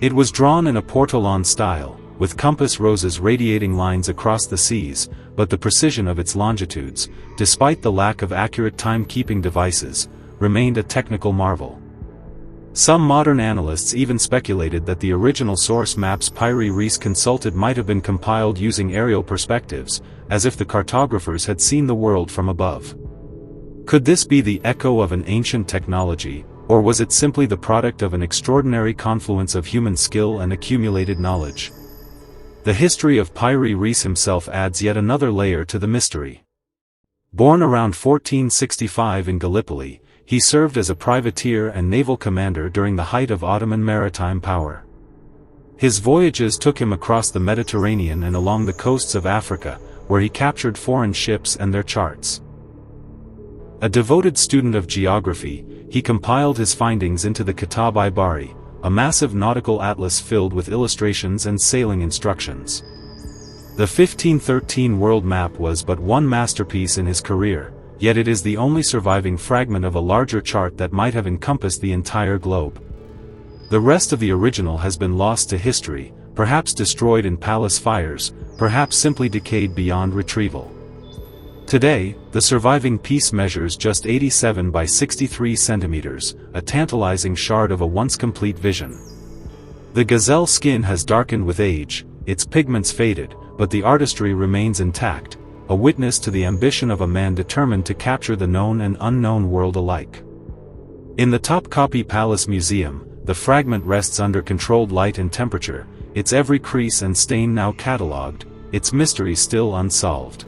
It was drawn in a portolan style, with compass roses radiating lines across the seas, but the precision of its longitudes, despite the lack of accurate time-keeping devices, remained a technical marvel. Some modern analysts even speculated that the original source maps Piri Reis consulted might have been compiled using aerial perspectives, as if the cartographers had seen the world from above. Could this be the echo of an ancient technology, or was it simply the product of an extraordinary confluence of human skill and accumulated knowledge? The history of Piri Reis himself adds yet another layer to the mystery. Born around 1465 in Gallipoli, He served as a privateer and naval commander during the height of Ottoman maritime power. His voyages took him across the Mediterranean and along the coasts of Africa, where he captured foreign ships and their charts. A devoted student of geography, he compiled his findings into the Kitab-i-Bari, a massive nautical atlas filled with illustrations and sailing instructions. The 1513 world map was but one masterpiece in his career, yet it is the only surviving fragment of a larger chart that might have encompassed the entire globe. The rest of the original has been lost to history, perhaps destroyed in palace fires, perhaps simply decayed beyond retrieval. Today, the surviving piece measures just 87 by 63 centimeters, a tantalizing shard of a once complete vision. The gazelle skin has darkened with age, its pigments faded, but the artistry remains intact, a witness to the ambition of a man determined to capture the known and unknown world alike. In the Topkapi Palace Museum, the fragment rests under controlled light and temperature, its every crease and stain now catalogued, its mystery still unsolved.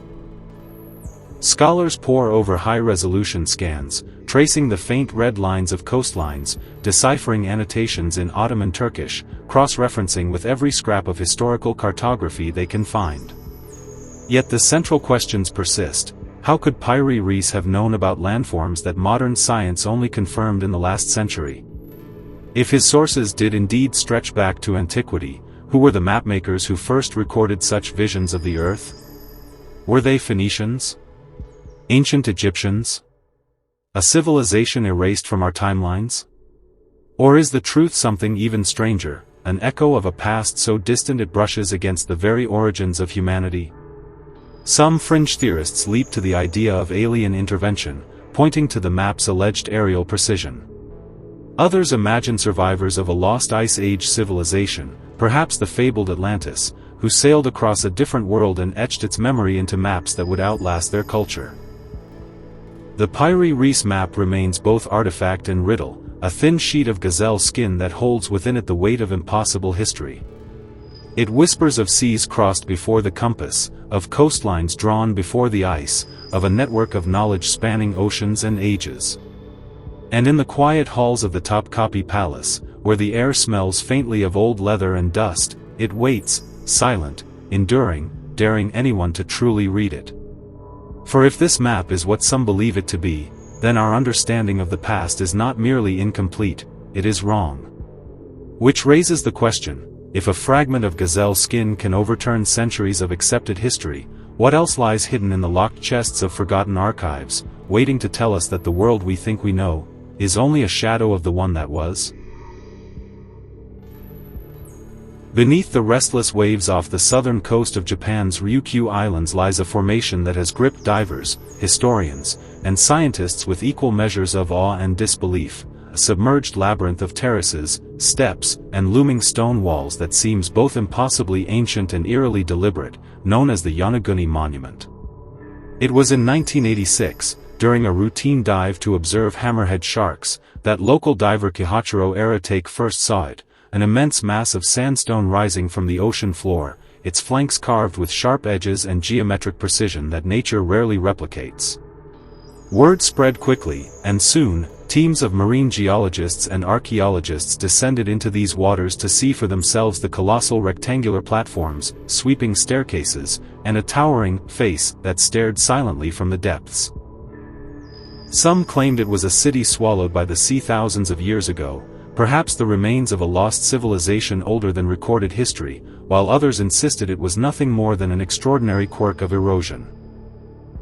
Scholars pore over high-resolution scans, tracing the faint red lines of coastlines, deciphering annotations in Ottoman Turkish, cross-referencing with every scrap of historical cartography they can find. Yet the central questions persist. How could Piri Reis have known about landforms that modern science only confirmed in the last century? If his sources did indeed stretch back to antiquity, who were the mapmakers who first recorded such visions of the earth? Were they Phoenicians? Ancient Egyptians? A civilization erased from our timelines? Or is the truth something even stranger, an echo of a past so distant it brushes against the very origins of humanity? Some fringe theorists leap to the idea of alien intervention, pointing to the map's alleged aerial precision. Others imagine survivors of a lost Ice Age civilization, perhaps the fabled Atlantis, who sailed across a different world and etched its memory into maps that would outlast their culture. The Piri Reis map remains both artifact and riddle, a thin sheet of gazelle skin that holds within it the weight of impossible history. It whispers of seas crossed before the compass, of coastlines drawn before the ice, of a network of knowledge spanning oceans and ages. And in the quiet halls of the Topkapi Palace, where the air smells faintly of old leather and dust, it waits, silent, enduring, daring anyone to truly read it. For if this map is what some believe it to be, then our understanding of the past is not merely incomplete, it is wrong. Which raises the question, if a fragment of gazelle skin can overturn centuries of accepted history, what else lies hidden in the locked chests of forgotten archives, waiting to tell us that the world we think we know is only a shadow of the one that was? Beneath the restless waves off the southern coast of Japan's Ryukyu Islands lies a formation that has gripped divers, historians, and scientists with equal measures of awe and disbelief, a submerged labyrinth of terraces, steps, and looming stone walls that seems both impossibly ancient and eerily deliberate, known as the Yonaguni Monument. It was in 1986, during a routine dive to observe hammerhead sharks, that local diver Kihachiro Aratake first saw it, an immense mass of sandstone rising from the ocean floor, its flanks carved with sharp edges and geometric precision that nature rarely replicates. Word spread quickly, and soon, teams of marine geologists and archaeologists descended into these waters to see for themselves the colossal rectangular platforms, sweeping staircases, and a towering face that stared silently from the depths. Some claimed it was a city swallowed by the sea thousands of years ago, perhaps the remains of a lost civilization older than recorded history, while others insisted it was nothing more than an extraordinary quirk of erosion.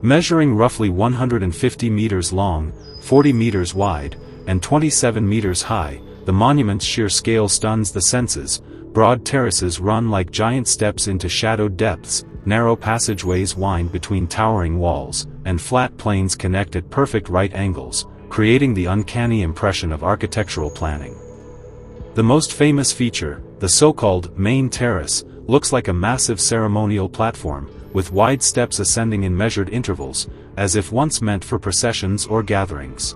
Measuring roughly 150 meters long, 40 meters wide, and 27 meters high, the monument's sheer scale stuns the senses. Broad terraces run like giant steps into shadowed depths, narrow passageways wind between towering walls, and flat plains connect at perfect right angles, creating the uncanny impression of architectural planning. The most famous feature, the so-called main terrace, looks like a massive ceremonial platform, with wide steps ascending in measured intervals, as if once meant for processions or gatherings.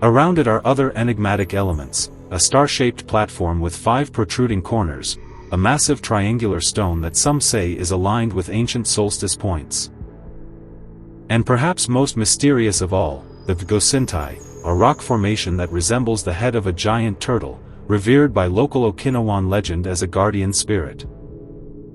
Around it are other enigmatic elements, a star-shaped platform with 5 protruding corners, a massive triangular stone that some say is aligned with ancient solstice points. And perhaps most mysterious of all, the Gosintai, a rock formation that resembles the head of a giant turtle, revered by local Okinawan legend as a guardian spirit.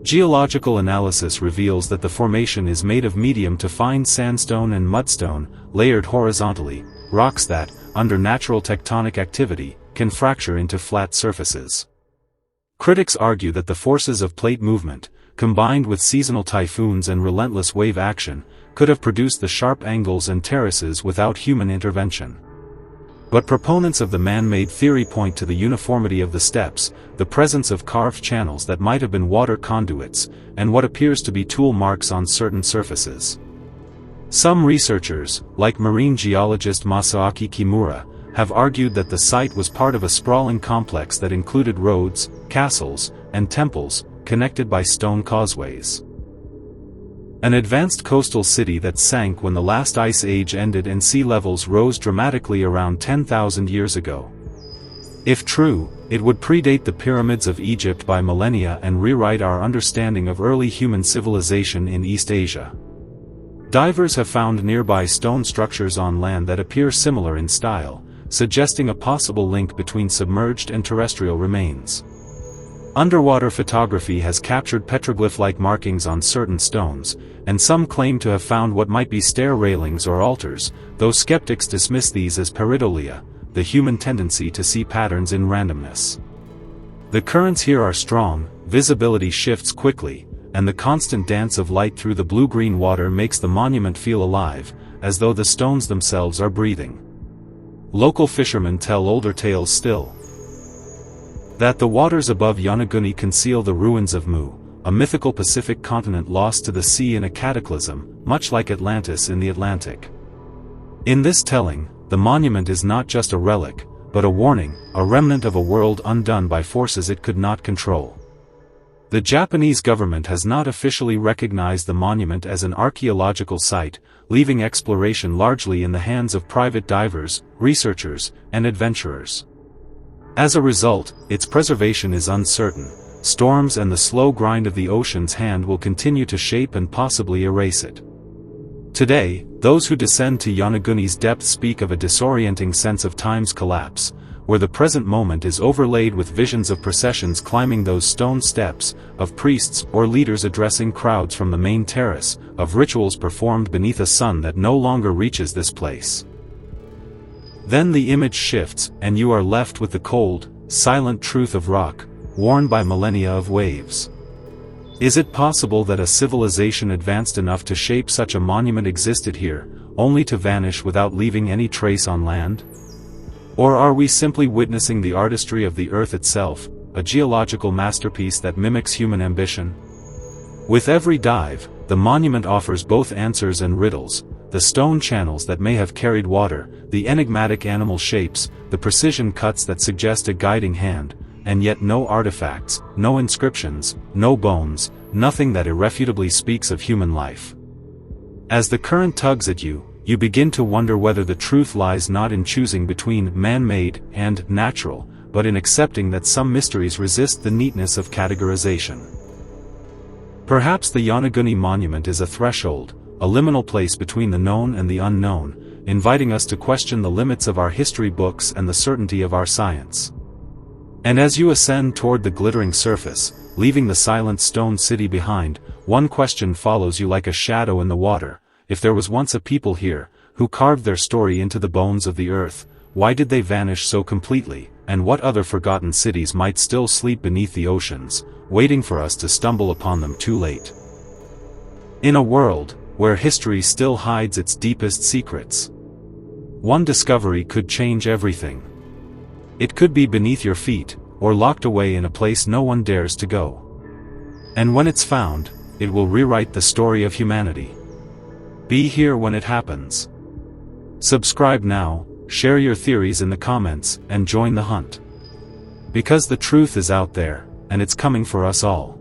Geological analysis reveals that the formation is made of medium to fine sandstone and mudstone, layered horizontally, rocks that, under natural tectonic activity, can fracture into flat surfaces. Critics argue that the forces of plate movement, combined with seasonal typhoons and relentless wave action, could have produced the sharp angles and terraces without human intervention. But proponents of the man-made theory point to the uniformity of the steps, the presence of carved channels that might have been water conduits, and what appears to be tool marks on certain surfaces. Some researchers, like marine geologist Masaaki Kimura, have argued that the site was part of a sprawling complex that included roads, castles, and temples, connected by stone causeways. An advanced coastal city that sank when the last ice age ended and sea levels rose dramatically around 10,000 years ago. If true, it would predate the pyramids of Egypt by millennia and rewrite our understanding of early human civilization in East Asia. Divers have found nearby stone structures on land that appear similar in style, suggesting a possible link between submerged and terrestrial remains. Underwater photography has captured petroglyph-like markings on certain stones, and some claim to have found what might be stair railings or altars, though skeptics dismiss these as pareidolia, the human tendency to see patterns in randomness. The currents here are strong, visibility shifts quickly, and the constant dance of light through the blue-green water makes the monument feel alive, as though the stones themselves are breathing. Local fishermen tell older tales still. That the waters above Yonaguni conceal the ruins of Mu, a mythical Pacific continent lost to the sea in a cataclysm, much like Atlantis in the Atlantic. In this telling, the monument is not just a relic, but a warning, a remnant of a world undone by forces it could not control. The Japanese government has not officially recognized the monument as an archaeological site, leaving exploration largely in the hands of private divers, researchers, and adventurers. As a result, its preservation is uncertain. Storms and the slow grind of the ocean's hand will continue to shape and possibly erase it. Today, those who descend to Yonaguni's depths speak of a disorienting sense of time's collapse, where the present moment is overlaid with visions of processions climbing those stone steps, of priests or leaders addressing crowds from the main terrace, of rituals performed beneath a sun that no longer reaches this place. Then the image shifts, and you are left with the cold, silent truth of rock, worn by millennia of waves. Is it possible that a civilization advanced enough to shape such a monument existed here, only to vanish without leaving any trace on land? Or are we simply witnessing the artistry of the earth itself, a geological masterpiece that mimics human ambition? With every dive, the monument offers both answers and riddles, the stone channels that may have carried water, the enigmatic animal shapes, the precision cuts that suggest a guiding hand, and yet no artifacts, no inscriptions, no bones, nothing that irrefutably speaks of human life. As the current tugs at you, you begin to wonder whether the truth lies not in choosing between man-made and natural, but in accepting that some mysteries resist the neatness of categorization. Perhaps the Yonaguni Monument is a threshold, a liminal place between the known and the unknown, inviting us to question the limits of our history books and the certainty of our science. And as you ascend toward the glittering surface, leaving the silent stone city behind, one question follows you like a shadow in the water. If there was once a people here, who carved their story into the bones of the earth, why did they vanish so completely, and what other forgotten cities might still sleep beneath the oceans, waiting for us to stumble upon them too late? In a world where history still hides its deepest secrets, one discovery could change everything. It could be beneath your feet, or locked away in a place no one dares to go. And when it's found, it will rewrite the story of humanity. Be here when it happens. Subscribe now, share your theories in the comments, and join the hunt. Because the truth is out there, and it's coming for us all.